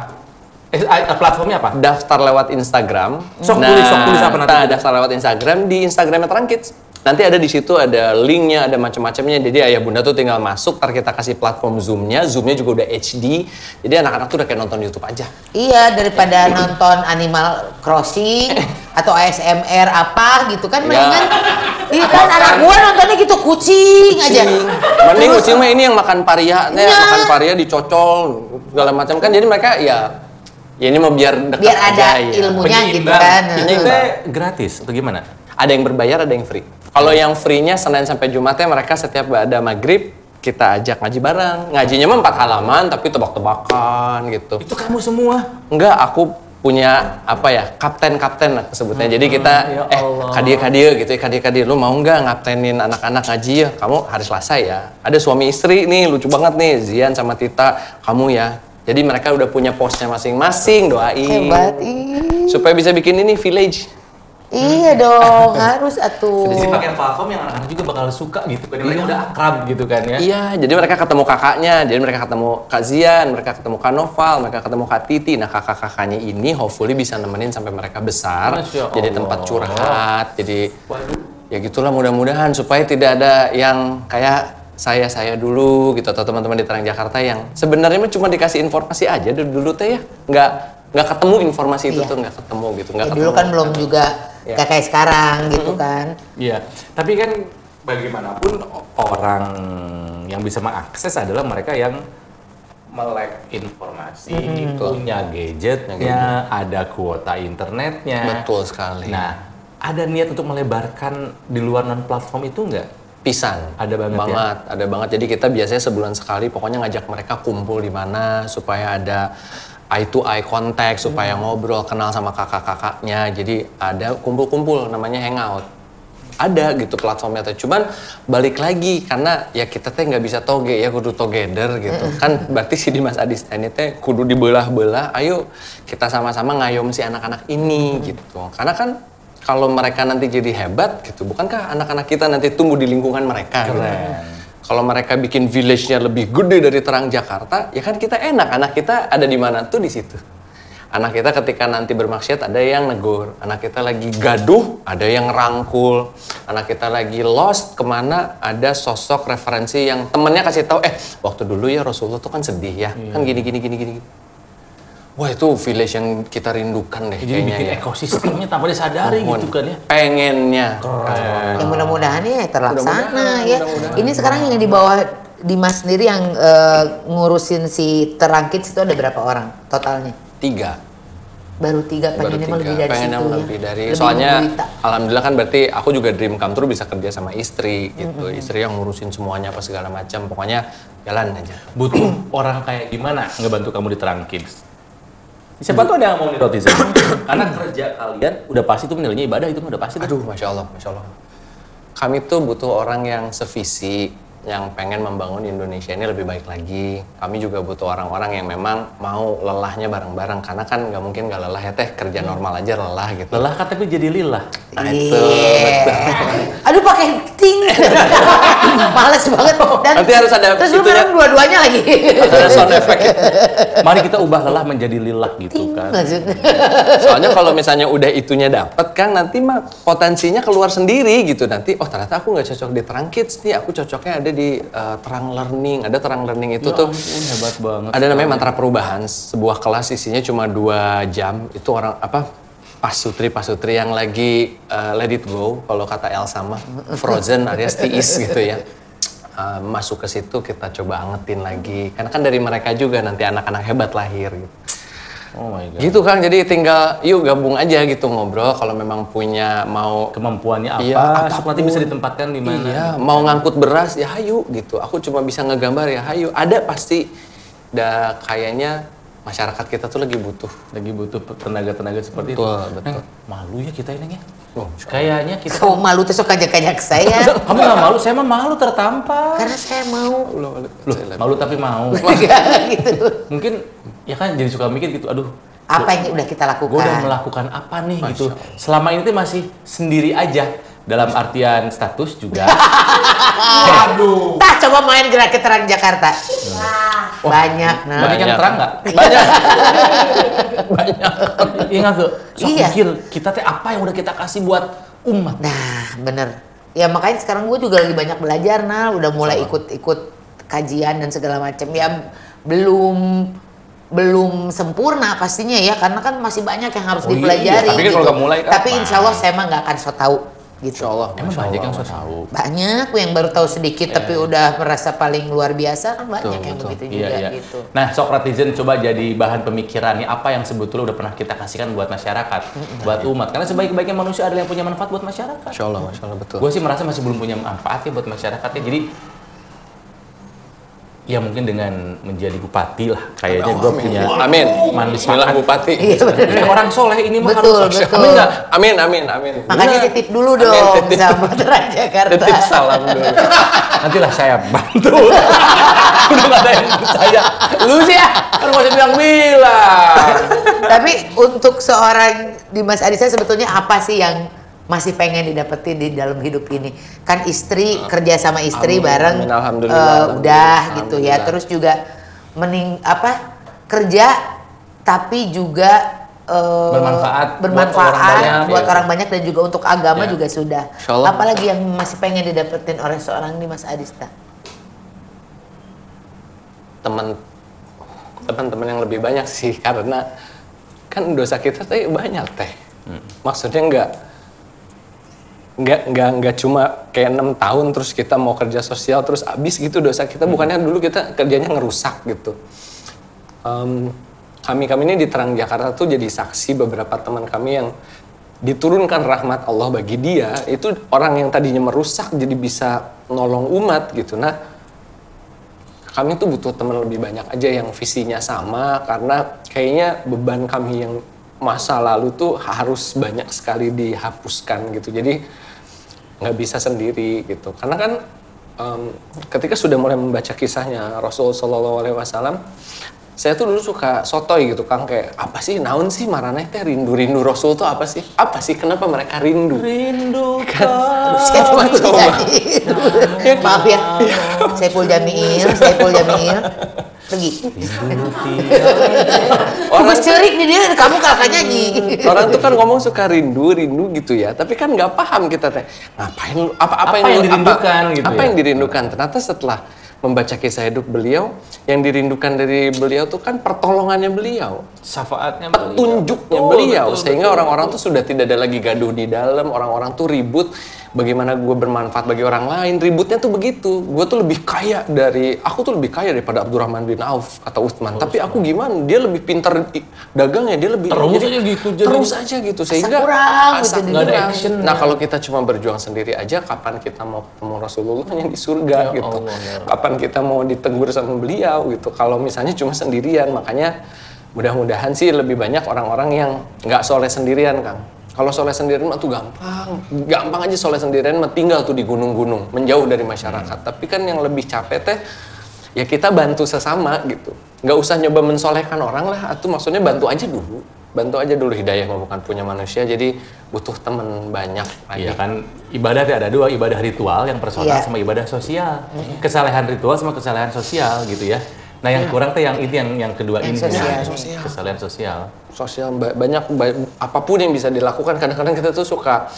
Platformnya apa? daftar lewat Instagram. Sok tulis apa nanti? Daftar lewat Instagram, di Instagramnya Terangkit. Nanti ada di situ ada linknya, ada macam-macamnya. Jadi ayah bunda tuh tinggal masuk, ntar kita kasih platform Zoom-nya juga udah HD. Jadi anak-anak tuh udah kayak nonton YouTube aja. Iya, daripada nonton Animal Crossing atau ASMR apa gitu kan mendingan. Iya kan anak gua nontonnya gitu kucing aja. Mending kucing mah ini yang makan paria, makan paria dicocol segala macam kan. Jadi mereka ya ini mau biar dekat Biar ada aja, ya. ilmunya gitu Penyeimbang. kan. Ini teh gratis atau gimana? Ada yang berbayar, ada yang free. Kalau yang free-nya Senin sampai Jumatnya mereka setiap ada maghrib kita ajak ngaji bareng. Ngajinya mah 4 halaman tapi tebak-tebakan gitu. Itu kamu semua? Enggak, aku punya apa ya, kapten lah sebutnya. Jadi kita kadia gitu ya, kadia lu mau nggak ngaptenin anak-anak ngaji ya? Kamu hari Selasa ya. Ada suami istri nih, lucu banget nih, Zian sama Tita, kamu ya. Jadi mereka udah punya posnya masing-masing, doain. Hebat. Supaya bisa bikin ini village. Iya dong, harus atuh. Jadi pakai platform yang anak-anak juga bakal suka gitu kan. Mereka udah akrab gitu kan ya. Iya, jadi mereka ketemu kakaknya, jadi mereka ketemu Kak Zian, mereka ketemu Kak Noval, mereka ketemu Kak Titi. Nah, kakak-kakaknya ini hopefully bisa nemenin sampai mereka besar. Masya Jadi Allah. tempat curhat, jadi ya gitulah mudah-mudahan supaya tidak ada yang kayak saya dulu gitu atau teman-teman di Terang Jakarta yang sebenarnya mah cuma dikasih informasi aja dulu teh ya. Nggak ketemu informasi itu Iya. tuh nggak ketemu gitu, nggak Ya, ketemu. dulu kan belum juga Iya. gak kayak sekarang gitu kan. Iya, tapi kan bagaimanapun orang yang bisa mengakses adalah mereka yang melek informasi, punya gadgetnya, ada kuota internetnya. Betul sekali. Nah, ada niat untuk melebarkan di luar non-platform itu nggak? Pisan. Ada banget ya? Ada banget. Jadi kita biasanya sebulan sekali pokoknya ngajak mereka kumpul di mana supaya ada eye to eye contact, supaya ngobrol, kenal sama kakak-kakaknya. Jadi ada kumpul-kumpul namanya hangout. Ada gitu platformnya tuh. Cuman balik lagi karena ya kita teh nggak bisa toge ya, kudu together gitu. Kan berarti si Dimas Adista ini teh kudu dibelah-belah. Ayo kita sama-sama ngayom si anak-anak ini gitu. Karena kan kalau mereka nanti jadi hebat gitu, bukankah anak-anak kita nanti tumbuh di lingkungan mereka? Gitu. Kalau mereka bikin village-nya lebih gede dari terang Jakarta, ya kan kita enak. Anak kita ada di mana tuh di situ. Anak kita ketika nanti bermaksiat ada yang negur, anak kita lagi gaduh ada yang rangkul, anak kita lagi lost kemana ada sosok referensi yang temennya kasih tahu, waktu dulu ya Rasulullah tuh kan sedih ya, kan gini. Wah itu village yang kita rindukan deh. Jadi kayaknya bikin ya. ekosistemnya tanpa disadari gitu kan ya. Pengennya. Ya mudah-mudahan ya terlaksana Mudah-mudahan, ya. mudah-mudahan. Ini sekarang yang di bawah Dimas sendiri yang ngurusin si Terangkids itu ada berapa orang totalnya? 3. Baru 3, pengennya mah lebih dari Pengennya situ lebih ya. dari, Lebih soalnya menderita. alhamdulillah kan berarti aku juga dream come true bisa kerja sama istri gitu. Istri yang ngurusin semuanya apa segala macam. Pokoknya jalan aja. Butuh orang kayak gimana ngebantu kamu di Terangkids? Siapa tuh ada yang mau netizen? Karena kerja kalian udah pasti tuh nilainya ibadah itu udah pasti. Aduh, Masya Allah. Kami tuh butuh orang yang sevisi, yang pengen membangun Indonesia ini lebih baik lagi. Kami juga butuh orang-orang yang memang mau lelahnya bareng-bareng. Karena kan nggak mungkin nggak lelah ya teh, kerja normal aja lelah gitu. Lelah kan tapi jadi lillah. Nah itu, Iya. betul. Aduh pakai ting. Males banget. Dan Nanti harus ada terus lu itunya. merem dua-duanya lagi. Ada sound effect. Mari kita ubah lelah menjadi lillah gitu kan. Maksudnya. Soalnya kalau misalnya udah itunya dapet kan nanti mah potensinya keluar sendiri gitu. Nanti ternyata aku nggak cocok di Terangkids nih, aku cocoknya ada di Terang Learning. Ada Terang Learning itu tuh Hebat banget. ada namanya Mantra Perubahan, sebuah kelas isinya cuma 2 jam. Itu orang pasutri yang lagi let it go, kalau kata Elsa mah frozen alias tiis gitu ya. Masuk ke situ kita coba angetin lagi. Karena kan dari mereka juga nanti anak-anak hebat lahir gitu. Oh my god. Gitu Kang, jadi tinggal yuk gabung aja gitu ngobrol kalau memang punya mau Kemampuannya apa? Iya, Supaya nanti bisa ditempatkan di mana? Iya, mau ngangkut beras ya hayu gitu. Aku cuma bisa ngegambar ya hayu. Ada pasti. Kayaknya masyarakat kita tuh lagi butuh. Lagi butuh tenaga-tenaga seperti Betul, itu. betul. Malu ya kita ini ya. Oh, Kayaknya kita. Kamu malu tuh sok kajak-kajak saya. Kamu nggak malu? Saya mah malu tertampar. Karena saya mau. Loh, malu tapi mau. gitu. Mungkin ya kan jadi suka mikir gitu. Aduh. Apa yang udah kita lakukan? Gue udah melakukan apa nih gitu. Selama ini tuh masih sendiri aja. Dalam artian status juga. Aduh. Tah coba main gerak ke Terang Jakarta. Banyak nah. Banyak yang terang nggak? Banyak. Iya nggak ke? Sok Iya. mikir kita teh apa yang udah kita kasih buat umat. Nah, bener. Ya makanya sekarang gue juga lagi banyak belajar, nah udah mulai ikut-ikut kajian dan segala macam. Ya belum sempurna pastinya ya, karena kan masih banyak yang harus Oh iya, dipelajari. tapi kan kalau nggak mulai, Tapi kapan? insya Allah saya mah nggak akan so tahu gitu. Insya Allah. Emang banyak yang so tahu. Banyak yang baru tahu sedikit tapi udah merasa paling luar biasa kan banyak Betul, yang betul. begitu Iya, juga iya. gitu. Nah, Socratizen coba jadi bahan pemikiran nih, apa yang sebetulnya udah pernah kita kasihkan buat masyarakat, buat umat. Karena sebaik-baiknya manusia adalah yang punya manfaat buat masyarakat. Masya Allah, betul. Gue sih merasa masih belum punya manfaat ya buat masyarakat ya. Jadi ya mungkin dengan menjadi bupati lah kayaknya gue punya Amin. manfaat. Bismillah Bupati. Iya, bener. Kayak orang soleh ini mah Betul, harus betul. amin nggak? Amin. Makanya titip dulu Amin, dong titip. sama Terang Jakarta. Titip salam dulu. Nantilah saya bantu. Udah nggak ada yang percaya. Lu sih ya, kan masih bilang-bilang. Tapi untuk seorang Dimas Adisa sebetulnya apa sih yang masih pengen didapetin di dalam hidup ini? Kan istri, kerja sama istri Amin, bareng, amin, alhamdulillah, udah alhamdulillah. gitu ya. Terus juga kerja tapi juga Bermanfaat bermanfaat buat orang banyak, buat ya. orang banyak dan juga untuk agama Ya. juga sudah. Insya Allah. Apalagi yang masih pengen didapetin oleh seorang Dimas Adista? Teman-teman yang lebih banyak sih, karena kan dosa kita teh banyak teh. Maksudnya nggak cuma kayak 6 tahun terus kita mau kerja sosial terus abis gitu dosa kita. Bukannya dulu kita kerjanya ngerusak gitu. kami ini di Terang Jakarta tuh jadi saksi beberapa teman kami yang diturunkan rahmat Allah bagi dia, itu orang yang tadinya merusak jadi bisa nolong umat gitu. Nah, kami tuh butuh teman lebih banyak aja yang visinya sama, karena kayaknya beban kami yang masa lalu tuh harus banyak sekali dihapuskan gitu. Jadi nggak bisa sendiri gitu. Karena kan ketika sudah mulai membaca kisahnya Rasul Shallallahu Alaihi Wasallam, saya tuh dulu suka sotoy gitu Kang, kayak apa sih naon sih maraneh teh rindu Rasul tuh apa sih kenapa mereka rindu kan Saya maaf ya, Saiful Jamil pergi. Orang cerik nih dia, kamu kakak nyanyi. Orang tuh kan ngomong suka rindu gitu ya, tapi kan nggak paham kita teh ngapain apa yang dirindukan gitu. Apa yang dirindukan? Ternyata setelah membaca kisah hidup beliau, yang dirindukan dari beliau tuh kan pertolongannya beliau, syafaatnya, petunjuknya beliau, sehingga orang-orang tuh sudah tidak ada lagi gaduh di dalam, orang-orang tuh ribut bagaimana gue bermanfaat bagi orang lain, ributnya tuh begitu. Gue tuh lebih kaya daripada Abdurrahman bin Auf, kata Utsman. Tapi aku gimana? Dia lebih pintar dagangnya, dia lebih terus aja gitu sehingga nggak ada action. Nah kalau kita cuma berjuang sendiri aja, kapan kita mau ketemu Rasulullahnya di surga gitu? Kapan kita mau ditegur sama beliau gitu? Kalau misalnya cuma sendirian, makanya mudah-mudahan sih lebih banyak orang-orang yang nggak soleh sendirian, Kang. Kalau soleh sendirian mah tuh gampang aja soleh sendirian mah tinggal tuh di gunung-gunung, menjauh dari masyarakat. Tapi kan yang lebih capek teh, ya kita bantu sesama gitu. Nggak usah nyoba mensolehkan orang lah, atau maksudnya bantu aja dulu. Hidayah mah bukan punya manusia, jadi butuh temen banyak. Iya kan, ibadah ada dua, ibadah ritual yang personal sama ibadah sosial. Kesalehan ritual sama kesalehan sosial gitu ya. Nah yang kurang tuh yang kedua ini, kesalahan sosial. Banyak apapun yang bisa dilakukan. Kadang-kadang kita tuh suka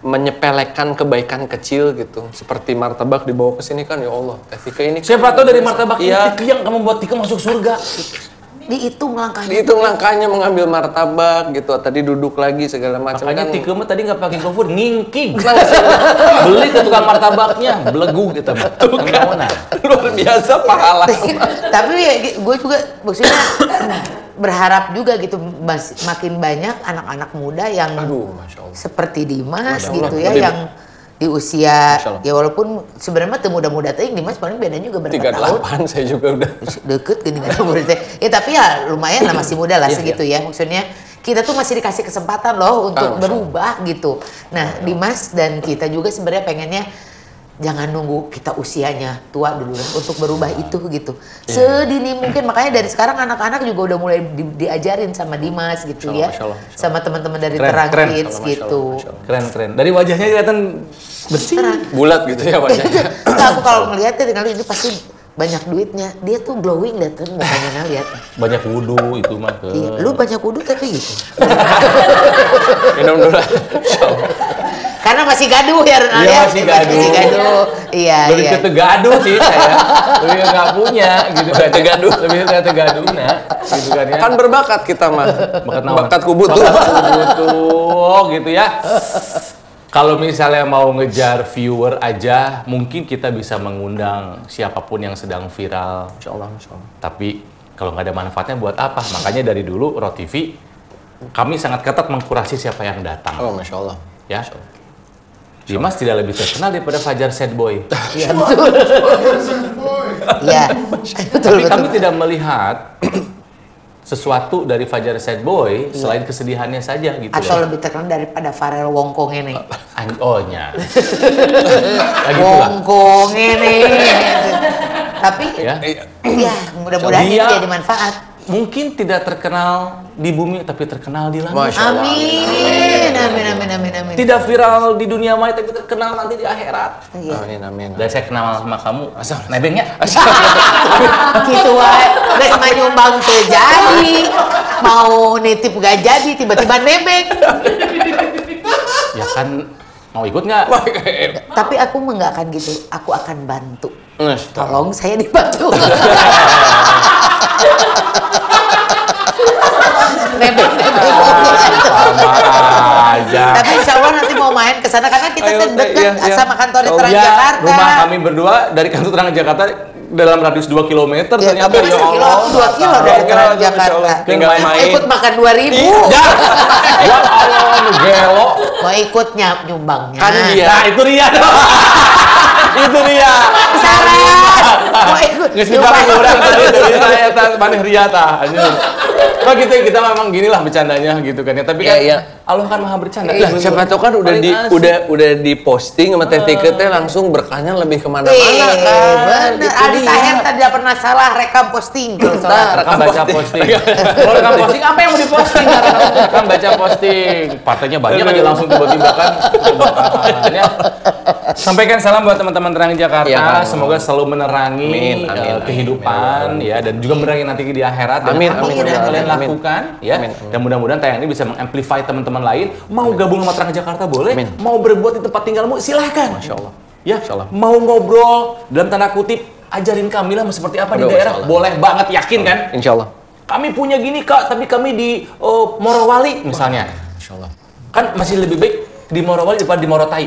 menyepelekan kebaikan kecil gitu. Seperti martabak dibawa ke sini kan, ya Allah. Tika ini. Siapa tahu dari martabak ini yang kamu buat Tika masuk surga. Dihitung langkahnya mengambil martabak gitu. Tadi duduk lagi segala macam. Makanya Tika mah tadi nggak pakai GoFood, ngingking. Beli ke tukang martabaknya, belegu gitu. Luar biasa pahala. Tapi ya, gue juga maksudnya berharap juga gitu makin banyak anak-anak muda yang seperti Dimas gitu ya, yang di usia ya walaupun sebenarnya tuh muda-muda tuh Dimas paling bedanya juga berapa tahun. 38 saya juga udah deket gini ya, tapi ya lumayan lah, masih muda lah segitu ya. Maksudnya kita tuh masih dikasih kesempatan loh untuk berubah gitu. Nah, Dimas dan kita juga sebenarnya pengennya jangan nunggu kita usianya tua dulu untuk berubah itu gitu. Sedini mungkin, makanya dari sekarang anak-anak juga udah mulai diajarin sama Dimas gitu ya. Sama teman-teman dari Terang Kids gitu. Keren. Dari wajahnya kelihatan bersih, bulat gitu ya wajahnya. Aku kalau ngeliatnya tinggal ini pasti banyak duitnya. Dia tuh glowing datang mukanya lihat. Banyak wudu itu mah. Lu banyak wudu tapi gitu. Minum dulu. Karena masih gaduh ya Renal ya. Masih gaduh. Iya. Lebih ke tegaduh sih saya. Lebih nggak punya gitu kan. Lebih ke tegaduh gitu kan ya. Kan berbakat kita mah. Bakat kubutuh. Gitu ya. Kalau misalnya mau ngejar viewer aja, mungkin kita bisa mengundang siapapun yang sedang viral. Insya Allah. Tapi kalau nggak ada manfaatnya buat apa? Makanya dari dulu Raw TV, kami sangat ketat mengkurasi siapa yang datang. Oh, Masya Allah. Ya. Dimas tidak lebih terkenal daripada Fajar Sad Boy. Iya, betul. Iya, betul. Tapi kami tidak melihat sesuatu dari Fajar Sad Boy selain kesedihannya saja gitu. Atau lebih terkenal daripada Farel Wongkong ini. Wongkong ini. Tapi ya mudah-mudahan ini jadi manfaat. Mungkin tidak terkenal di bumi tapi terkenal di langit. Amin. Tidak viral di dunia maya tapi terkenal nanti di akhirat. Amin. Dan saya kenal sama kamu. Nebengnya. Gitu wae. Geus mah nyumbang teu jadi. Mau nitip gak jadi, tiba-tiba nebeng. Ya kan mau ikut nggak? Tapi aku mah nggak akan gitu. Aku akan bantu. Tolong saya dibantu. Nebeng. Sama aja. Tapi insya Allah nanti mau main ke sana karena kita dekat sama kantor Terang Jakarta. Rumah kami berdua dari kantor Terang Jakarta dalam radius 2 km Ya, ternyata tapi ya Allah. 2 kilo dari Transjakarta. Tinggal main. Ikut makan 2.000. Ya, ya Allah, nu gelo. Mau ikut nyumbangnya. Kan dia. Nah, itu dia. Itu dia. Salah. Mau ikut Nggak sih orang tadi dari saya maneh ria tah. Nah gitu kita memang ginilah bercandanya gitu kan ya. Tapi kan Iya. Allah kan maha bercanda. Lah, siapa tahu kan udah Paling di asik. udah diposting sama Teh Tike teh langsung berkahnya lebih kemana-mana kan. Bener. Itu Adi dia. Taher tidak pernah salah rekam posting. Kalau salah. Rekam baca posting. Kalau rekam posting apa yang mau diposting? Rekam baca posting. Partainya banyak aja langsung tiba-tiba kan. Ya. Sampaikan salam buat teman-teman Terang Jakarta. Ya, Semoga selalu menerangi Amin, kehidupan ya dan juga menerangi nanti di akhirat. Dan Amin, apa amin, yang amin, kalian amin. lakukan ya. Amin. Dan mudah-mudahan tayang ini bisa mengamplify teman-teman lain. Mau gabung sama Terang Jakarta boleh. Amin. Mau berbuat di tempat tinggalmu silahkan. Masya Allah. Ya, Masya Allah. mau ngobrol dalam tanda kutip ajarin kami lah seperti apa di Aduh, daerah. Masya Allah. Boleh banget, yakin kan? Insya Allah. Kami punya gini kak, tapi kami di Morowali misalnya. Insya Allah. Kan masih lebih baik di Morowali daripada di Morotai.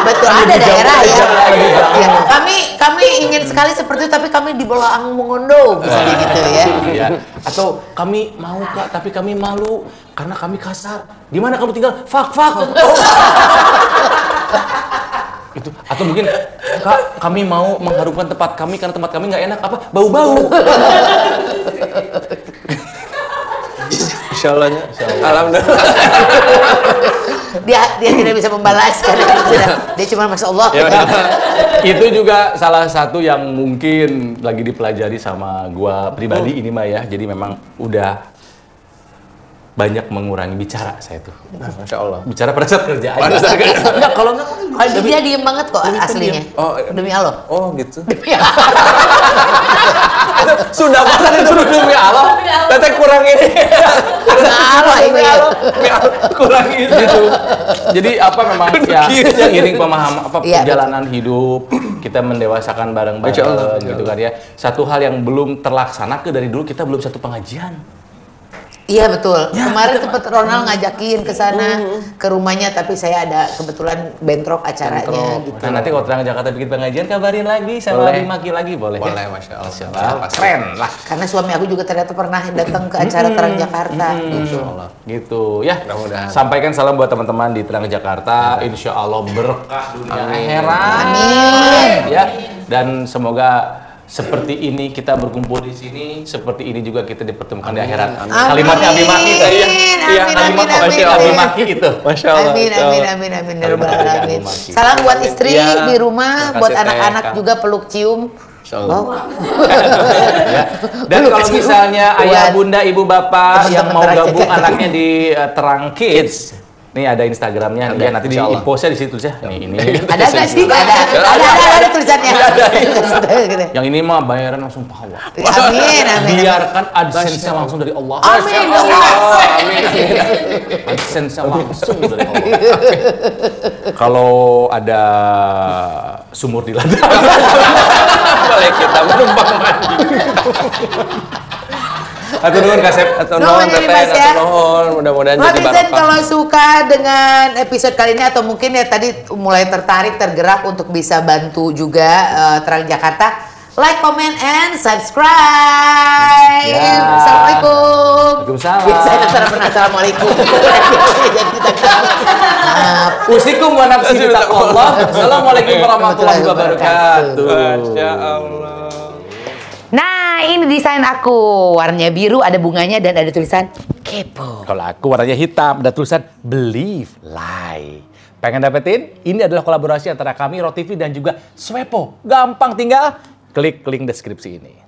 Betul, ada Lebih jauh, daerah lebih ya. jauh, lebih jauh. Ya, Kami ingin sekali seperti itu, tapi kami di Bolaang Mongondo, misalnya gitu ya. Ya. Atau kami mau kak, tapi kami malu karena kami kasar. Di mana kamu tinggal? Fak. Itu. Atau mungkin kak, kami mau mengharumkan tempat kami karena tempat kami nggak enak apa? Bau-bau. Insya Allahnya. Alhamdulillah. Dia tidak bisa membalas karena dia cuma masya Allah. Itu juga salah satu yang mungkin lagi dipelajari sama gua pribadi ini mah ya. Jadi memang udah banyak mengurangi bicara saya tuh. Masya Allah. Bicara pada saat kerja aja. Pada saat kerja. Enggak, kalau enggak Dia diem banget kok aslinya. Oh, Demi Allah. Oh gitu. Demi Allah. Sudah pasang itu demi Allah. Teteh kurang ini. Allah ini. Kurang ini. gitu. Jadi apa memang ya seiring pemahaman apa Iya, perjalanan hidup kita mendewasakan Insya Allah, bareng-bareng gitu kan ya. Satu hal yang belum terlaksana dari dulu kita belum satu pengajian. Iya betul. Kemarin sempat Ronald ngajakin ke sana ke rumahnya, tapi saya ada kebetulan bentrok acaranya gitu. Nah nanti kalau Terang Jakarta bikin pengajian kabarin lagi sama Boleh. Dimaki lagi boleh. Boleh, Ya? Masya Allah. Keren lah. Karena suami aku juga ternyata pernah datang ke acara Terang Jakarta gitu. Gitu ya. Mudah-mudahan. Sampaikan salam buat teman-teman di Terang Jakarta. Insya Allah berkah dunia akhirat. Amin. Ya. Dan semoga seperti ini kita berkumpul di sini, seperti ini juga kita dipertemukan di akhirat. Amin. Kalimatnya Abi Maki tadi ya. Iya, Amin, kalimat amin, Abi amin. Maki itu. Masya Allah. Amin, Masya amin, Allah. amin, amin, ya Rabbal Amin. alamin. Amin. Salam buat istri Ya. di rumah, Terima buat kasih, anak-anak Teh. juga peluk cium. Insya Allah. Wow. Ya. Dan Belum kalau kecil. misalnya ayah, Buat bunda, ibu, bapak yang teman-teman mau Terang gabung Jakarta. anaknya di Terang Kids, nih ada Instagramnya, nih ya nanti di Insya Allah. postnya di situ ya. Nih ini. Ada nggak sih? Ada tulisannya. Gitu. Yang ini mah bayaran langsung pahala. Amin, amin. Biarkan AdSense-nya langsung dari Allah. Amin, ya Allah. AdSense-nya langsung dari Allah. Kalau ada sumur di ladang, Boleh kita menumpang mandi. atau nuhun kasep. Atau Nuhun, nuhun ini teteh, Mas, ya. atau nuhun. Mudah-mudahan jadi Netizen barokah. kalau suka dengan episode kali ini atau mungkin ya tadi mulai tertarik, tergerak untuk bisa bantu juga Terang Jakarta, like, comment, and subscribe. Ya. Assalamualaikum. Waalaikumsalam. Biasanya antara pernah assalamualaikum. Jadi kita maaf. Usikum wa nafsi bitaqwallah. Assalamualaikum warahmatullahi wabarakatuh. Masya Allah. Nah, ini desain aku. Warnanya biru, ada bunganya dan ada tulisan kepo. Kalau aku warnanya hitam, ada tulisan Believe Lie. Pengen dapetin? Ini adalah kolaborasi antara kami, Rot TV dan juga Swepo. Gampang, tinggal klik link deskripsi ini.